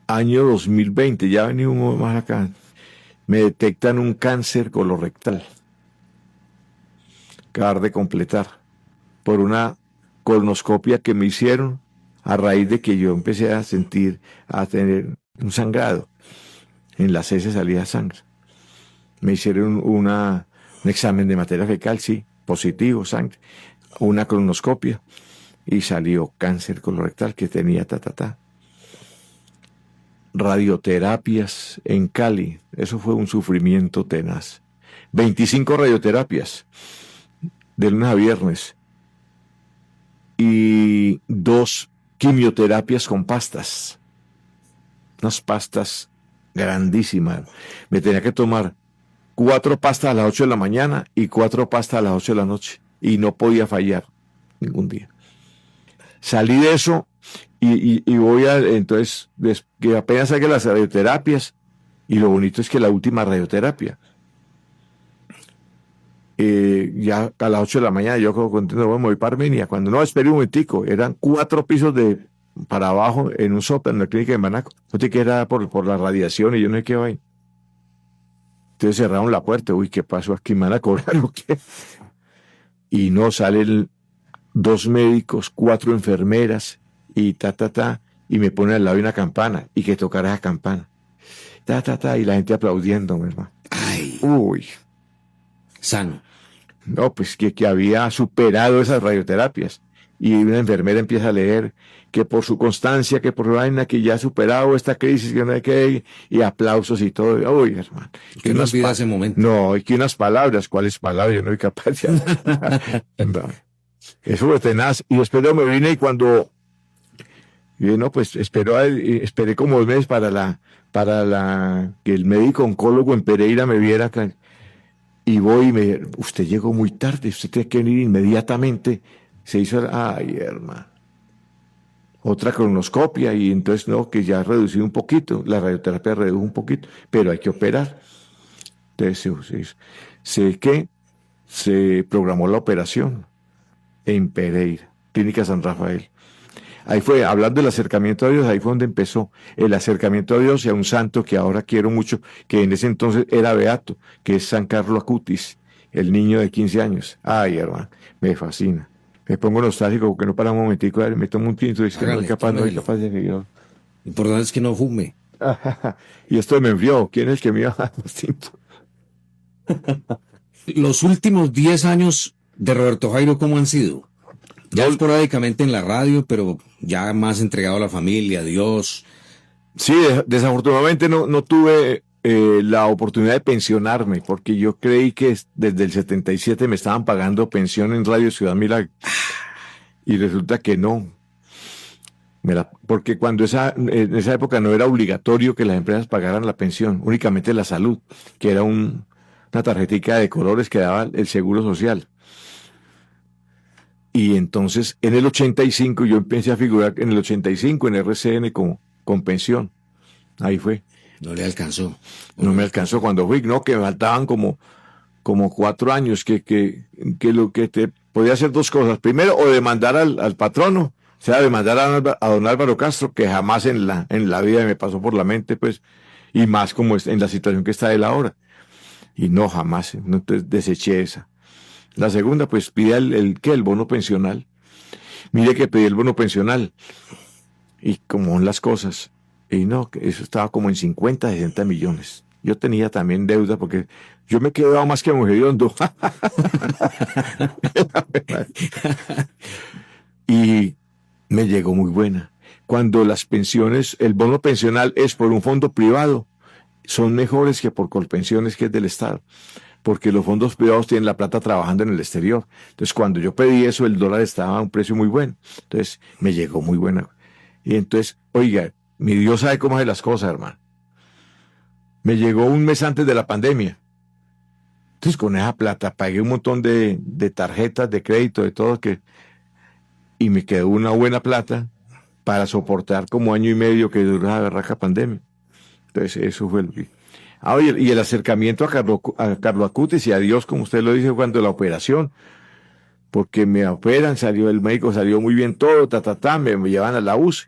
año 2020, ya venimos más acá, me detectan un cáncer colorectal. Acabar de completar por una colonoscopia que me hicieron a raíz de que yo empecé a tener un sangrado. En las heces salía sangre. Me hicieron un examen de materia fecal, sí, positivo, sangre, una colonoscopia y salió cáncer colorectal que tenía radioterapias en Cali, eso fue un sufrimiento tenaz. 25 radioterapias de lunes a viernes y 2 quimioterapias con pastas, unas pastas grandísimas. Me tenía que tomar 4 pastas a las 8 de la mañana y 4 pastas a las 8 de la noche y no podía fallar ningún día. Salí de eso y voy a, entonces, que apenas saqué las radioterapias, y lo bonito es que la última radioterapia, ya a las 8 de la mañana, yo como contento, bueno, me voy para Armenia. Cuando no, esperé un momentico, eran 4 pisos para abajo en un sótano en la clínica de Manaco. No te queda por la radiación y yo no sé qué vaina. Entonces cerraron la puerta. Uy, ¿qué pasó aquí? ¿Me van a cobrar o qué? Y no, salen 2 médicos, 4 enfermeras y y me ponen al lado de una campana y que tocara esa campana. Y la gente aplaudiendo, hermano. Ay. Uy. Sano. No, pues que había superado esas radioterapias. Y una enfermera empieza a leer que por su constancia, que por vaina, que ya ha superado esta crisis, que no hay que, y aplausos y todo. Uy, hermano. Que no olvida ese momento. No, y que unas palabras, ¿cuáles palabras? Yo no soy capaz de no. Eso fue tenaz. Y después me vine y cuando, no, pues esperé como 2 meses para que el médico oncólogo en Pereira me viera acá. Y voy y usted llegó muy tarde, usted tiene que venir inmediatamente. Se hizo, ay, hermano, otra colonoscopia y entonces no, que ya ha reducido un poquito, la radioterapia redujo un poquito, pero hay que operar. Entonces, se programó la operación en Pereira, Clínica San Rafael. Ahí fue, hablando del acercamiento a Dios, ahí fue donde empezó el acercamiento a Dios y a un santo que ahora quiero mucho, que en ese entonces era beato, que es San Carlo Acutis, el niño de 15 años. Ay, hermano, me fascina. Me pongo nostálgico porque no para un momentico, me tomo un tinto y es que no soy capaz de seguir. Lo importante es que no fume. Y esto me enfrió. ¿Quién es el que me iba a dar los tintos? Los últimos 10 años de Roberto Jairo, ¿cómo han sido? Ya esporádicamente en la radio, pero ya más entregado a la familia, a Dios. Sí, desafortunadamente no tuve la oportunidad de pensionarme, porque yo creí que desde el 77 me estaban pagando pensión en Radio Ciudad Milagro. Y resulta que no. Porque en esa época no era obligatorio que las empresas pagaran la pensión, únicamente la salud, que era una tarjetica de colores que daba el Seguro Social. Y entonces, en el 85, yo empecé a figurar en el 85 en RCN con pensión. Ahí fue. No le alcanzó. No me alcanzó cuando fui, no, que me faltaban como 4 años, que lo que te podía hacer 2 cosas. Primero, o demandar al patrono, o sea, demandar a don Álvaro Castro, que jamás en la vida me pasó por la mente, pues, y más como en la situación que está él ahora. Y no, jamás, entonces deseché esa. La segunda, pues pide el bono pensional. Mire que pedí el bono pensional. Y como son las cosas. Y no, que eso estaba como en 50, 60 millones. Yo tenía también deuda porque yo me he quedado más que mujeriendo. Y me llegó muy buena. Cuando las pensiones, el bono pensional es por un fondo privado, son mejores que por Colpensiones, que es del Estado. Porque los fondos privados tienen la plata trabajando en el exterior. Entonces, cuando yo pedí eso, el dólar estaba a un precio muy bueno. Entonces, me llegó muy buena. Y entonces, oiga, mi Dios sabe cómo hace las cosas, hermano. Me llegó un mes antes de la pandemia. Entonces, con esa plata, pagué un montón de tarjetas, de crédito, de todo, y me quedó una buena plata para soportar como 1 año y medio que duró la berraca pandemia. Entonces, eso fue lo que... Oye, y el acercamiento a Carlo Acutis y a Dios, como usted lo dice, cuando la operación, porque me operan, el médico salió muy bien todo, me llevan a la UCI.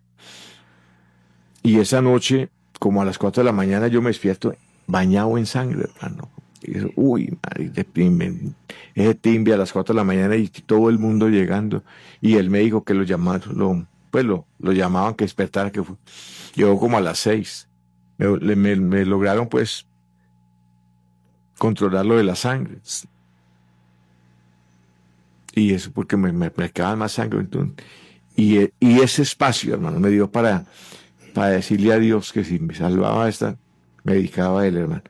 Y esa noche, como a las 4 de la mañana, yo me despierto bañado en sangre, hermano. Y eso, uy, madre, ese timbre a las 4 de la mañana y todo el mundo llegando. Y el médico que lo llamaban, lo llamaban que despertara, que llegó como a las 6. Me lograron, pues, controlar lo de la sangre. Y eso porque me quedaban más sangre. Entonces, y ese espacio, hermano, me dio para decirle a Dios que si me salvaba me dedicaba a él, hermano.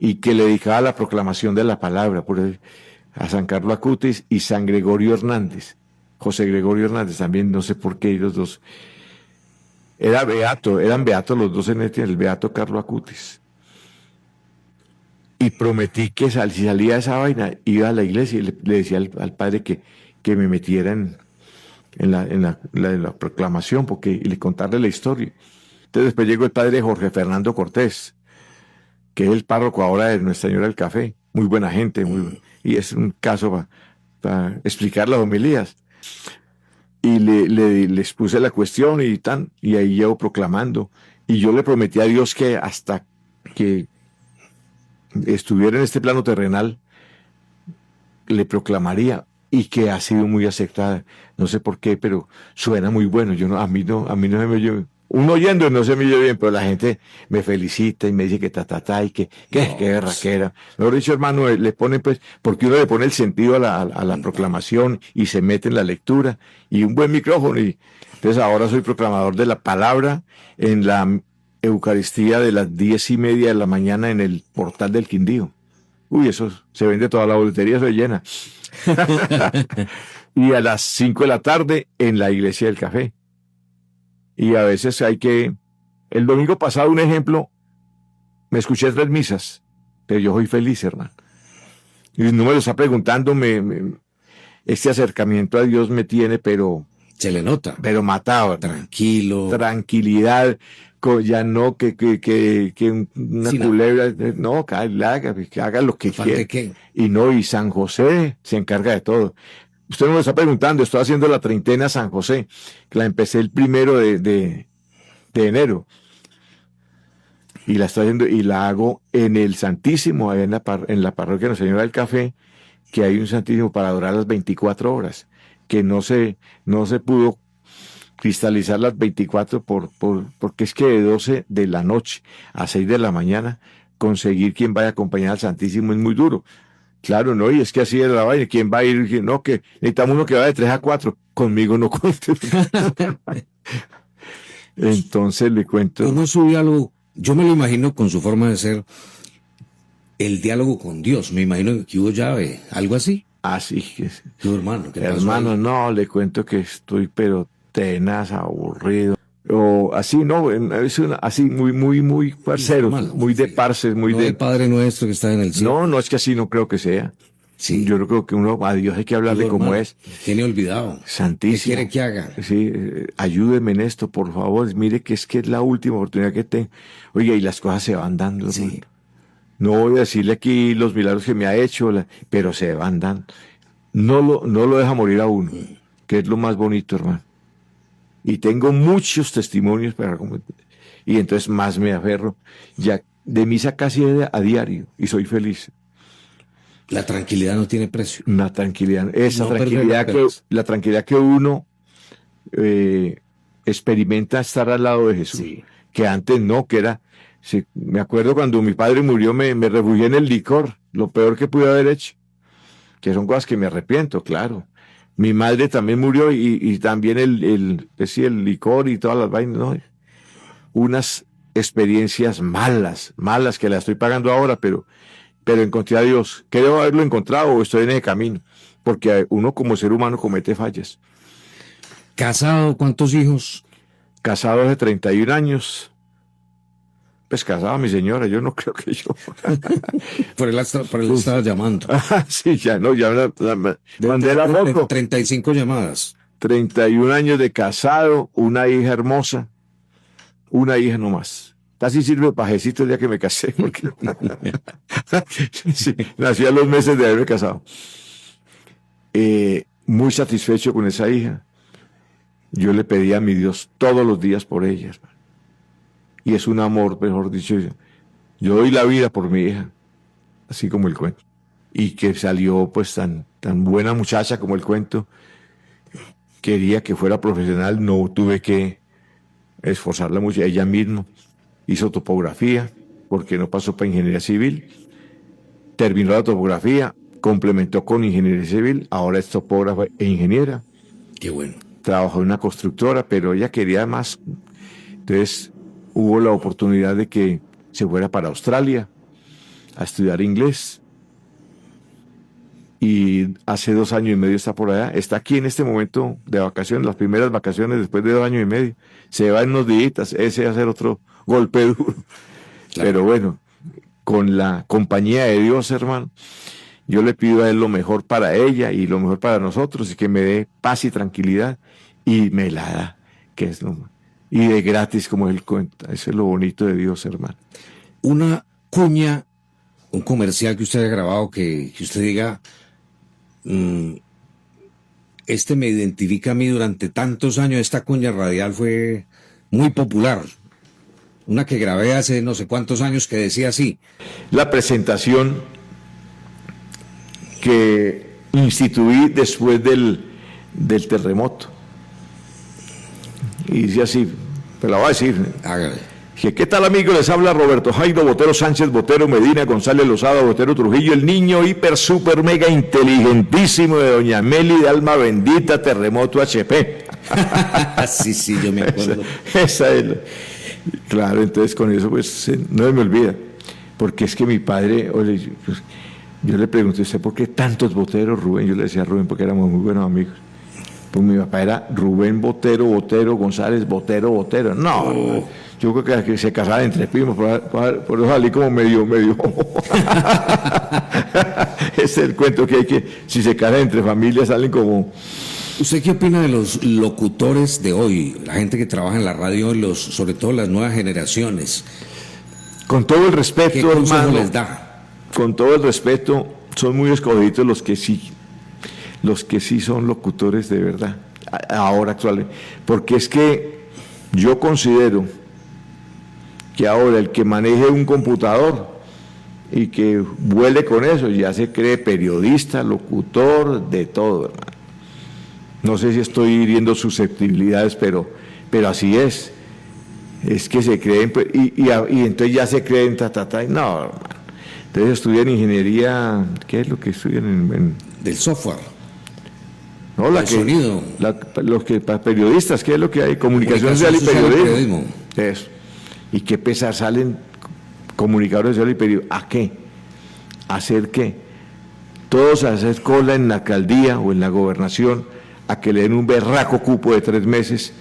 Y que le dedicaba a la proclamación de la palabra, a San Carlo Acutis y San Gregorio Hernández. José Gregorio Hernández también, no sé por qué ellos dos. Eran beatos los dos en el beato Carlo Acutis. Y prometí que si salía de esa vaina, iba a la iglesia y le decía al padre que me metiera la proclamación, y le contarle la historia. Entonces después llegó el padre Jorge Fernando Cortés, que es el párroco ahora de Nuestra Señora del Café, muy buena gente, y es un caso para explicar las homilías. Y les puse la cuestión y ahí llevo proclamando. Y yo le prometí a Dios que hasta que estuviera en este plano terrenal, le proclamaría, y que ha sido muy aceptada. No sé por qué, pero suena muy bueno. A mí no se me oye. Uno oyendo no se me oye bien, pero la gente me felicita y me dice que y que berraquera. Lo dicho, hermano, le ponen pues, porque uno le pone el sentido a la proclamación y se mete en la lectura y un buen micrófono. Y entonces ahora soy proclamador de la palabra en la Eucaristía de las 10:30 de la mañana en el portal del Quindío. Uy, eso se vende toda la boletería, se llena. Y a las 5 de la tarde en la Iglesia del Café. Y a veces el domingo pasado, un ejemplo, me escuché 3 misas, pero yo soy feliz, hermano. Y no me lo está preguntando, este acercamiento a Dios me tiene, pero... Se le nota. Pero matado. Tranquilo. Tranquilidad. Ya no que una culebra, no, que haga lo que quiera. Y San José se encarga de todo. Usted no me está preguntando, estoy haciendo la treintena San José, que la empecé el 1 de enero. Y la estoy haciendo, y la hago en el Santísimo, en la parroquia de Nuestra Señora del Café, que hay un Santísimo para adorar las 24 horas, que no se pudo cristalizar las 24 porque es que de 12 de la noche a 6 de la mañana conseguir quien vaya a acompañar al Santísimo es muy duro. Claro, no, y es que así es la vaina. ¿Quién va a ir? No, que necesitamos uno que vaya de 3 a 4. Conmigo no cuente. Entonces le cuento. ¿Cómo es su diálogo? Yo me lo imagino con su forma de ser, el diálogo con Dios. Me imagino que hubo llave, algo así. Así que. Hermano, no, le cuento que estoy, pero tenaz, aburrido. O así, no, es así muy parcero, muy de parces, muy no de Padre Nuestro que está en el cielo. No es que así no creo que sea. Sí. Yo no creo que a Dios hay que hablarle como es. Tiene olvidado. Santísimo. ¿Qué quiere que haga? Sí, ayúdeme en esto, por favor. Mire que es la última oportunidad que tengo. Oiga, y las cosas se van dando. Sí. No voy a decirle aquí los milagros que me ha hecho, pero se van dando. No lo deja morir a uno, que es lo más bonito, hermano. Y tengo muchos testimonios y entonces más me aferro. Ya de misa casi a diario y soy feliz. La tranquilidad no tiene precio. La tranquilidad, la tranquilidad que uno experimenta estar al lado de Jesús. Sí. Que antes no, que era... Sí, me acuerdo cuando mi padre murió, me refugié en el licor, lo peor que pude haber hecho. Que son cosas que me arrepiento, claro. Mi madre también murió y también el licor y todas las vainas, ¿no? Unas experiencias malas que las estoy pagando ahora, pero encontré a Dios. Creo haberlo encontrado o estoy en ese camino, porque uno como ser humano comete fallas. ¿Casado? ¿Cuántos hijos? Casado hace 31 años. Pues casada mi señora, yo no creo que yo. Por él estaba llamando. Sí, ya mandé la foto. 35 llamadas. 31 años de casado, una hija hermosa, una hija nomás. Casi sirve pajecito el día que me casé, porque sí, nací a los meses de haberme casado. Muy satisfecho con esa hija. Yo le pedí a mi Dios todos los días por ella. Y es un amor, mejor dicho. Yo doy la vida por mi hija, así como el cuento. Y que salió pues tan buena muchacha como el cuento. Quería que fuera profesional, no tuve que esforzarla mucho. Ella misma hizo topografía, porque no pasó para ingeniería civil. Terminó la topografía, complementó con ingeniería civil, ahora es topógrafa e ingeniera. Qué bueno. Trabajó en una constructora, pero ella quería más. Entonces hubo la oportunidad de que se fuera para Australia a estudiar inglés. Y hace 2 años y medio está por allá. Está aquí en este momento de vacaciones, las primeras vacaciones después de 2 años y medio. Se va en unos días, ese va a ser otro golpe duro. Claro. Pero bueno, con la compañía de Dios, hermano, yo le pido a Él lo mejor para ella y lo mejor para nosotros, y que me dé paz y tranquilidad, y me la da, que es no, y de gratis como él cuenta. Eso es lo bonito de Dios, hermano. Una cuña, un comercial que usted haya grabado que usted diga, este me identifica a mí durante tantos años, esta cuña radial fue muy popular. Una que grabé hace no sé cuántos años que decía así. La presentación que instituí después del terremoto. Y dice así, pero la voy a decir. Hágale. ¿Qué tal, amigos? Les habla Roberto Jairo Botero Sánchez, Botero Medina, González Lozada, Botero Trujillo, el niño hiper, super, mega inteligentísimo de doña Meli de Alma Bendita, Terremoto HP. Sí, yo me acuerdo. Esa es claro, entonces con eso pues no se me olvida. Porque es que mi padre, yo le pregunté, ¿usted por qué tantos Boteros, Rubén? Yo le decía a Rubén porque éramos muy buenos amigos. Pues mi papá era Rubén Botero, González, Botero. No, yo creo que se casaban entre primos, por eso salí como medio. Ese es el cuento que hay que, si se casan entre familias, salen como... ¿Usted qué opina de los locutores de hoy? La gente que trabaja en la radio, sobre todo las nuevas generaciones. Con todo el respeto, ¿qué consejo hermano, les da? Con todo el respeto, son muy escogidos los que sí son locutores de verdad, ahora actualmente. Porque es que yo considero que ahora el que maneje un computador y que vuele con eso, ya se cree periodista, locutor, de todo, hermano. No sé si estoy hiriendo susceptibilidades, pero así es. Es que se creen, y entonces ya se creen, no, hermano. Entonces estudian ingeniería, ¿qué es lo que estudian del software? No, el sonido. Los que periodistas, ¿qué es lo que hay? Comunicación social y periodismo. Eso. ¿Y qué pesar salen comunicadores sociales y periodismo? ¿A qué? ¿A hacer qué? Todos a hacer cola en la alcaldía o en la gobernación a que le den un berraco cupo de 3 meses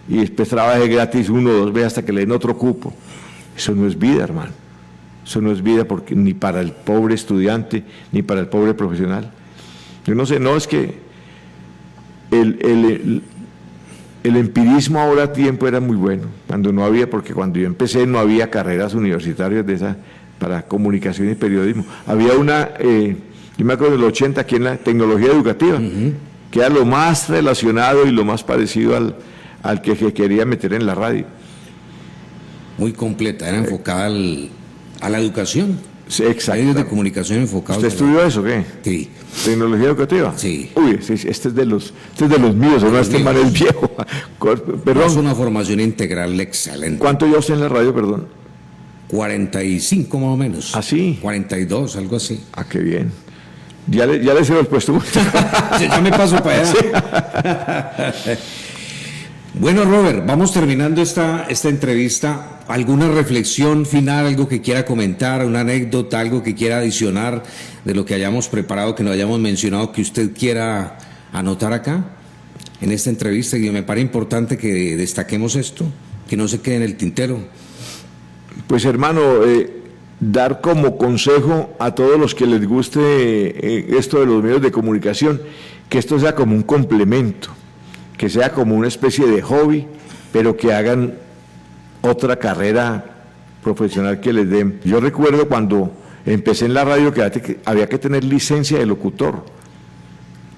y después trabaje gratis 1 o 2 veces hasta que le den otro cupo. Eso no es vida, hermano. Eso no es vida porque ni para el pobre estudiante ni para el pobre profesional. Yo no sé, no es que el empirismo ahora a tiempo era muy bueno, porque cuando yo empecé no había carreras universitarias para comunicación y periodismo. Había una, yo me acuerdo del 80 aquí en la tecnología educativa, que era lo más relacionado y lo más parecido al que quería meter en la radio. Muy completa, era enfocada a la educación. Sí, exacto. Medios de comunicación enfocados. ¿Usted estudió eso o qué? Sí. ¿Tecnología educativa? Sí. Uy, este es de los míos, ¿no? Este man es viejo. Perdón. Es una formación integral excelente. ¿Cuánto lleva usted en la radio, perdón? 45 más o menos. ¿Ah, sí? 42, algo así. Ah, qué bien. Ya le se lo he puesto. Ya me paso para allá. Sí. Bueno, Robert, vamos terminando esta entrevista. ¿Alguna reflexión final, algo que quiera comentar, una anécdota, algo que quiera adicionar de lo que hayamos preparado, que no hayamos mencionado, que usted quiera anotar acá en esta entrevista? Y me parece importante que destaquemos esto, que no se quede en el tintero. Pues, hermano, dar como consejo a todos los que les guste esto de los medios de comunicación, que esto sea como un complemento, que sea como una especie de hobby, pero que hagan otra carrera profesional que les den. Yo recuerdo cuando empecé en la radio que había que tener licencia de locutor,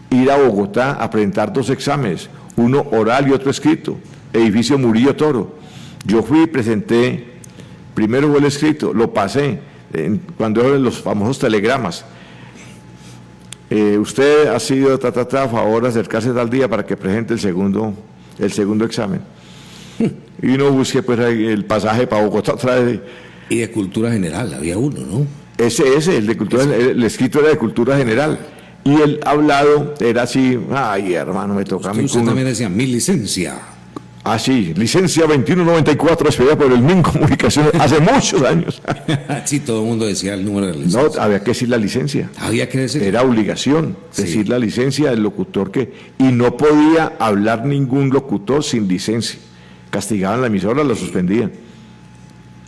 ir a Bogotá a presentar 2 exámenes, uno oral y otro escrito, edificio Murillo Toro. Yo fui y presenté, primero fue el escrito, lo pasé, cuando eran los famosos telegramas. Usted ha sido a favor de acercarse tal día para que presente el segundo examen. Y uno busque pues el pasaje para Bogotá otra vez. Y de cultura general, había uno, ¿no? Ese, el de cultura, el escrito era de cultura general. Y el hablado era así, ay hermano, me toca a mí. Usted también decía, mi licencia. Ah, sí, licencia 2194, expedida por el MIN Comunicaciones, hace muchos años. Sí, todo el mundo decía el número de la licencia. No, había que decir la licencia. Había que decir. Era obligación decir la licencia del locutor y no podía hablar ningún locutor sin licencia. Castigaban la emisora, la suspendían.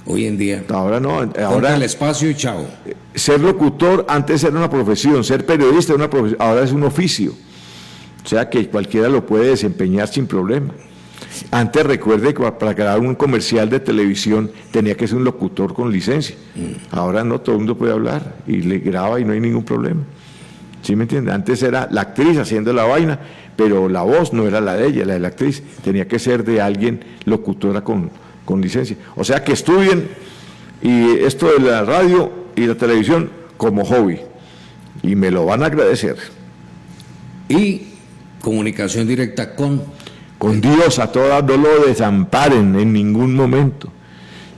Hoy en día. Ahora no, ahora. Ahora el espacio y chao. Ser locutor antes era una profesión, ser periodista era una profesión, ahora es un oficio. O sea que cualquiera lo puede desempeñar sin problema. Antes recuerde que para grabar un comercial de televisión tenía que ser un locutor con licencia. Ahora no, todo el mundo puede hablar y le graba y no hay ningún problema. ¿Sí me entiende? Antes era la actriz haciendo la vaina, pero la voz no era la de ella, la de la actriz. Tenía que ser de alguien locutora con licencia. O sea que estudien y esto de la radio y la televisión como hobby. Y me lo van a agradecer. Y comunicación directa con Dios a todas, no lo desamparen en ningún momento.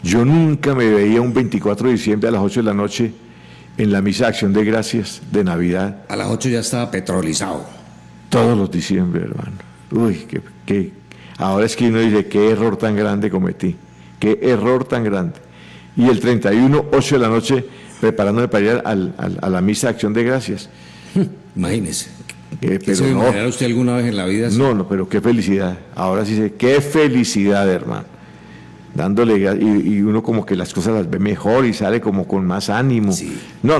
Yo nunca me veía un 24 de diciembre a las 8 de la noche en la misa de Acción de Gracias de Navidad. A las 8 ya estaba petrolizado. Todos los diciembre, hermano. Uy, ahora es que uno dice, qué error tan grande cometí. Qué error tan grande. Y el 31, 8 de la noche, preparándome para ir a la misa de Acción de Gracias. Imagínese. Pero ¿Se no, imaginará usted alguna vez en la vida? No, pero qué felicidad. Ahora sí sé, qué felicidad, hermano. Dándole, y uno como que las cosas las ve mejor y sale como con más ánimo. Sí. No.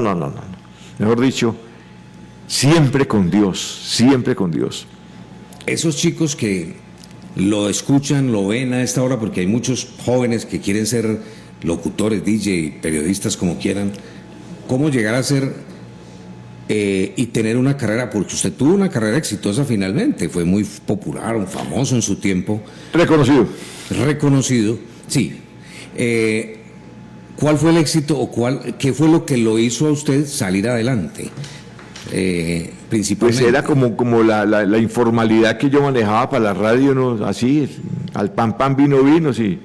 Mejor dicho, siempre con Dios, siempre con Dios. Esos chicos que lo escuchan, lo ven a esta hora, porque hay muchos jóvenes que quieren ser locutores, DJ, periodistas, como quieran. ¿Cómo llegar a ser y tener una carrera? Porque usted tuvo una carrera exitosa finalmente, fue muy popular, un famoso en su tiempo. Reconocido, sí. ¿Cuál fue el éxito o qué fue lo que lo hizo a usted salir adelante? Principalmente. Pues era como la informalidad que yo manejaba para la radio, ¿no? Así, al pan, vino, sí.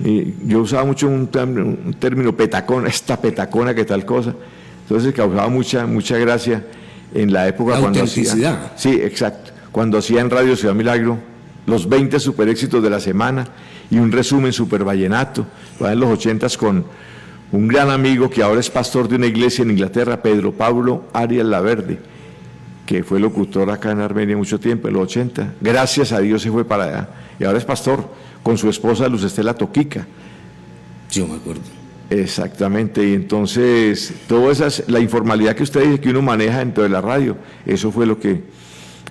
Y yo usaba mucho un término petacón, esta petacona, que tal cosa. Entonces causaba mucha gracia en la época cuando hacía. Sí, exacto. Cuando hacía en Radio Ciudad Milagro los 20 super éxitos de la semana y un resumen super vallenato, en los 80s, con un gran amigo que ahora es pastor de una iglesia en Inglaterra, Pedro Pablo Arias Laverde, que fue locutor acá en Armenia mucho tiempo, en los 80. Gracias a Dios se fue para allá. Y ahora es pastor con su esposa Luz Estela Toquica. Yo me acuerdo. Exactamente, y entonces toda la informalidad que usted dice que uno maneja dentro de la radio, eso fue lo que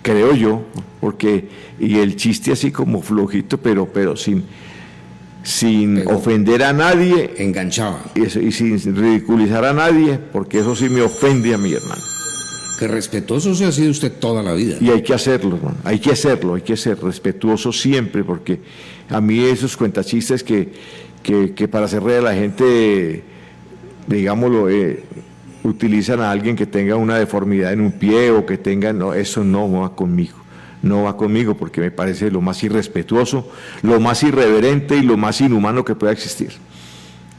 creo yo, porque, y el chiste así como flojito, pero sin ofender a nadie, enganchaba, y sin ridiculizar a nadie, porque eso sí me ofende a mi hermano. Que respetuoso se ha sido usted toda la vida. Y hay que hacerlo, hermano, hay que ser respetuoso siempre, porque a mí esos cuentachistes que para hacer reír a la gente, digámoslo, utilizan a alguien que tenga una deformidad en un pie o que tenga, no, eso no va conmigo, porque me parece lo más irrespetuoso, lo más irreverente y lo más inhumano que pueda existir.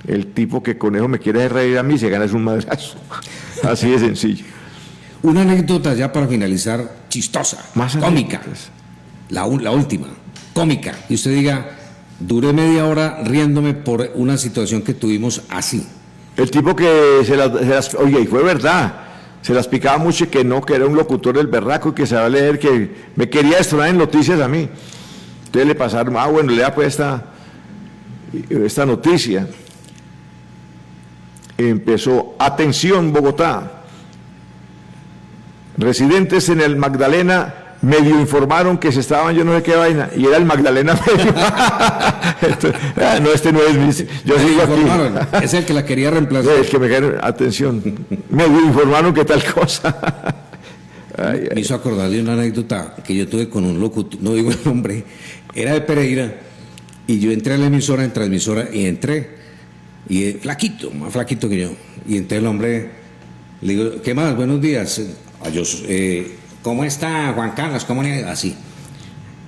El tipo que con eso me quiere reír a mí se gana es un madrazo, así de sencillo. Una anécdota ya para finalizar, chistosa, más cómica, la última, cómica, y usted diga, duré media hora riéndome por una situación que tuvimos así. El tipo que oye, y fue verdad, se las picaba mucho que era un locutor del berraco y que se va a leer, que me quería destronar en noticias a mí. Entonces le pasaron, bueno, lea pues esta noticia. Empezó, atención Bogotá, residentes en el Magdalena medio informaron que se estaban, yo no sé qué vaina, y era el Magdalena medio. Entonces, no, este no es yo sigo aquí. Es el que la quería reemplazar. Es que me quedaron, atención, medio informaron que tal cosa. Me hizo acordar de una anécdota que yo tuve con un locutor, no digo el nombre, era de Pereira, y yo entré a la emisora, en transmisora, y entré, y flaquito, más flaquito que yo, y entré el hombre, le digo, ¿qué más? Buenos días. ¿Cómo está Juan Carlos? ¿Cómo le...? Así.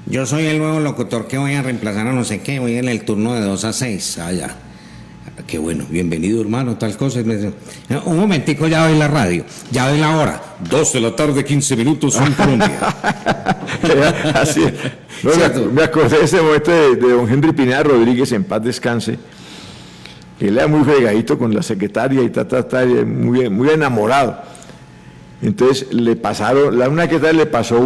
Yo soy el nuevo locutor que voy a reemplazar a no sé qué, voy en el turno de 2 a 6. Ya. Qué bueno, bienvenido hermano, tal cosa. Un momentico, ya doy la radio, ya doy la hora. 2 de la tarde, 15 minutos en Colombia. Así es. No, me acordé de ese momento de don Henry Pineda Rodríguez, en paz descanse, que él era muy fregadito con la secretaria y muy enamorado. Entonces le pasaron, una secretaria le pasó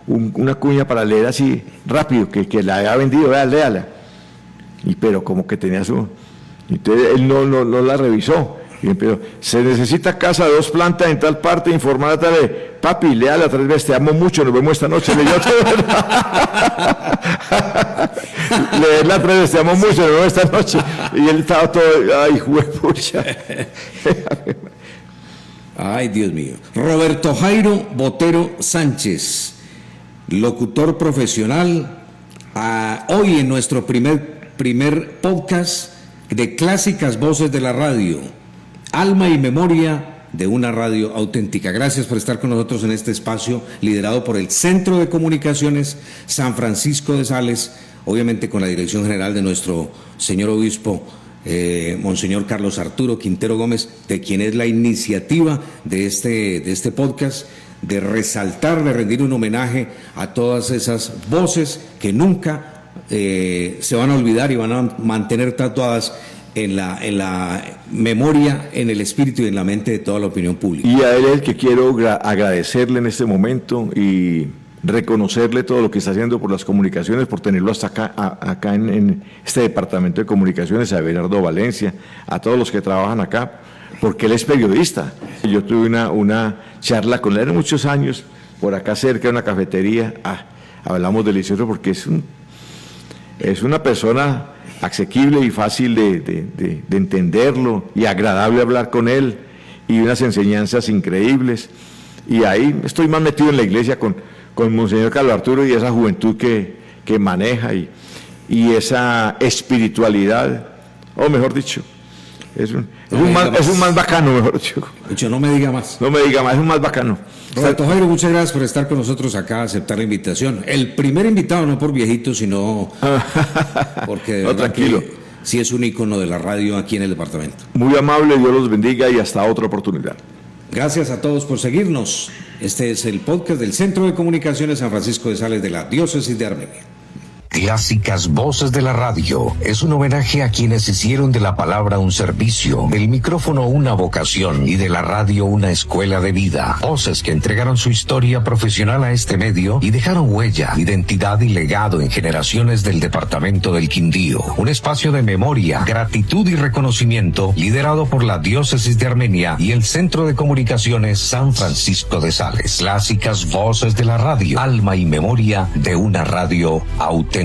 una cuña para leer así rápido, que la había vendido, léala. Pero como que tenía entonces él no la revisó. Y empezó, se necesita casa de 2 plantas en tal parte, informar a tal vez. Papi, léala 3 veces, te amo mucho, nos vemos esta noche. Leerla 3 veces, te amo mucho, nos vemos esta noche. Y él estaba todo, ay, juepucha. Ay, Dios mío. Roberto Jairo Botero Sánchez, locutor profesional, hoy en nuestro primer podcast de Clásicas Voces de la Radio, alma y memoria de una radio auténtica. Gracias por estar con nosotros en este espacio liderado por el Centro de Comunicaciones San Francisco de Sales, obviamente con la dirección general de nuestro señor obispo, Monseñor Carlos Arturo Quintero Gómez, de quien es la iniciativa de este podcast, de resaltar, de rendir un homenaje a todas esas voces que nunca se van a olvidar y van a mantener tatuadas en la memoria, en el espíritu y en la mente de toda la opinión pública. Y a él es el que quiero agradecerle en este momento y reconocerle todo lo que está haciendo por las comunicaciones, por tenerlo hasta acá en este departamento de comunicaciones, a Everardo Valencia, a todos los que trabajan acá, porque él es periodista. Yo tuve una charla con él hace muchos años, por acá cerca de una cafetería. Hablamos delicioso porque es una persona asequible y fácil de entenderlo y agradable hablar con él, y unas enseñanzas increíbles. Y ahí estoy más metido en la iglesia con Monseñor Carlos Arturo y esa juventud que maneja y esa espiritualidad, o mejor dicho, es un más bacano, mejor dicho. No me diga más. No me diga más, es un más bacano. Roberto Jairo, muchas gracias por estar con nosotros acá, aceptar la invitación. El primer invitado, no por viejito, sino porque de no, verdad tranquilo. que sí es un ícono de la radio aquí en el departamento. Muy amable, Dios los bendiga y hasta otra oportunidad. Gracias a todos por seguirnos. Este es el podcast del Centro de Comunicaciones San Francisco de Sales de la Diócesis de Armenia. Clásicas Voces de la Radio es un homenaje a quienes hicieron de la palabra un servicio, del micrófono una vocación y de la radio una escuela de vida. Voces que entregaron su historia profesional a este medio y dejaron huella, identidad y legado en generaciones del departamento del Quindío. Un espacio de memoria, gratitud y reconocimiento liderado por la Diócesis de Armenia y el Centro de Comunicaciones San Francisco de Sales. Clásicas Voces de la Radio, alma y memoria de una radio auténtica.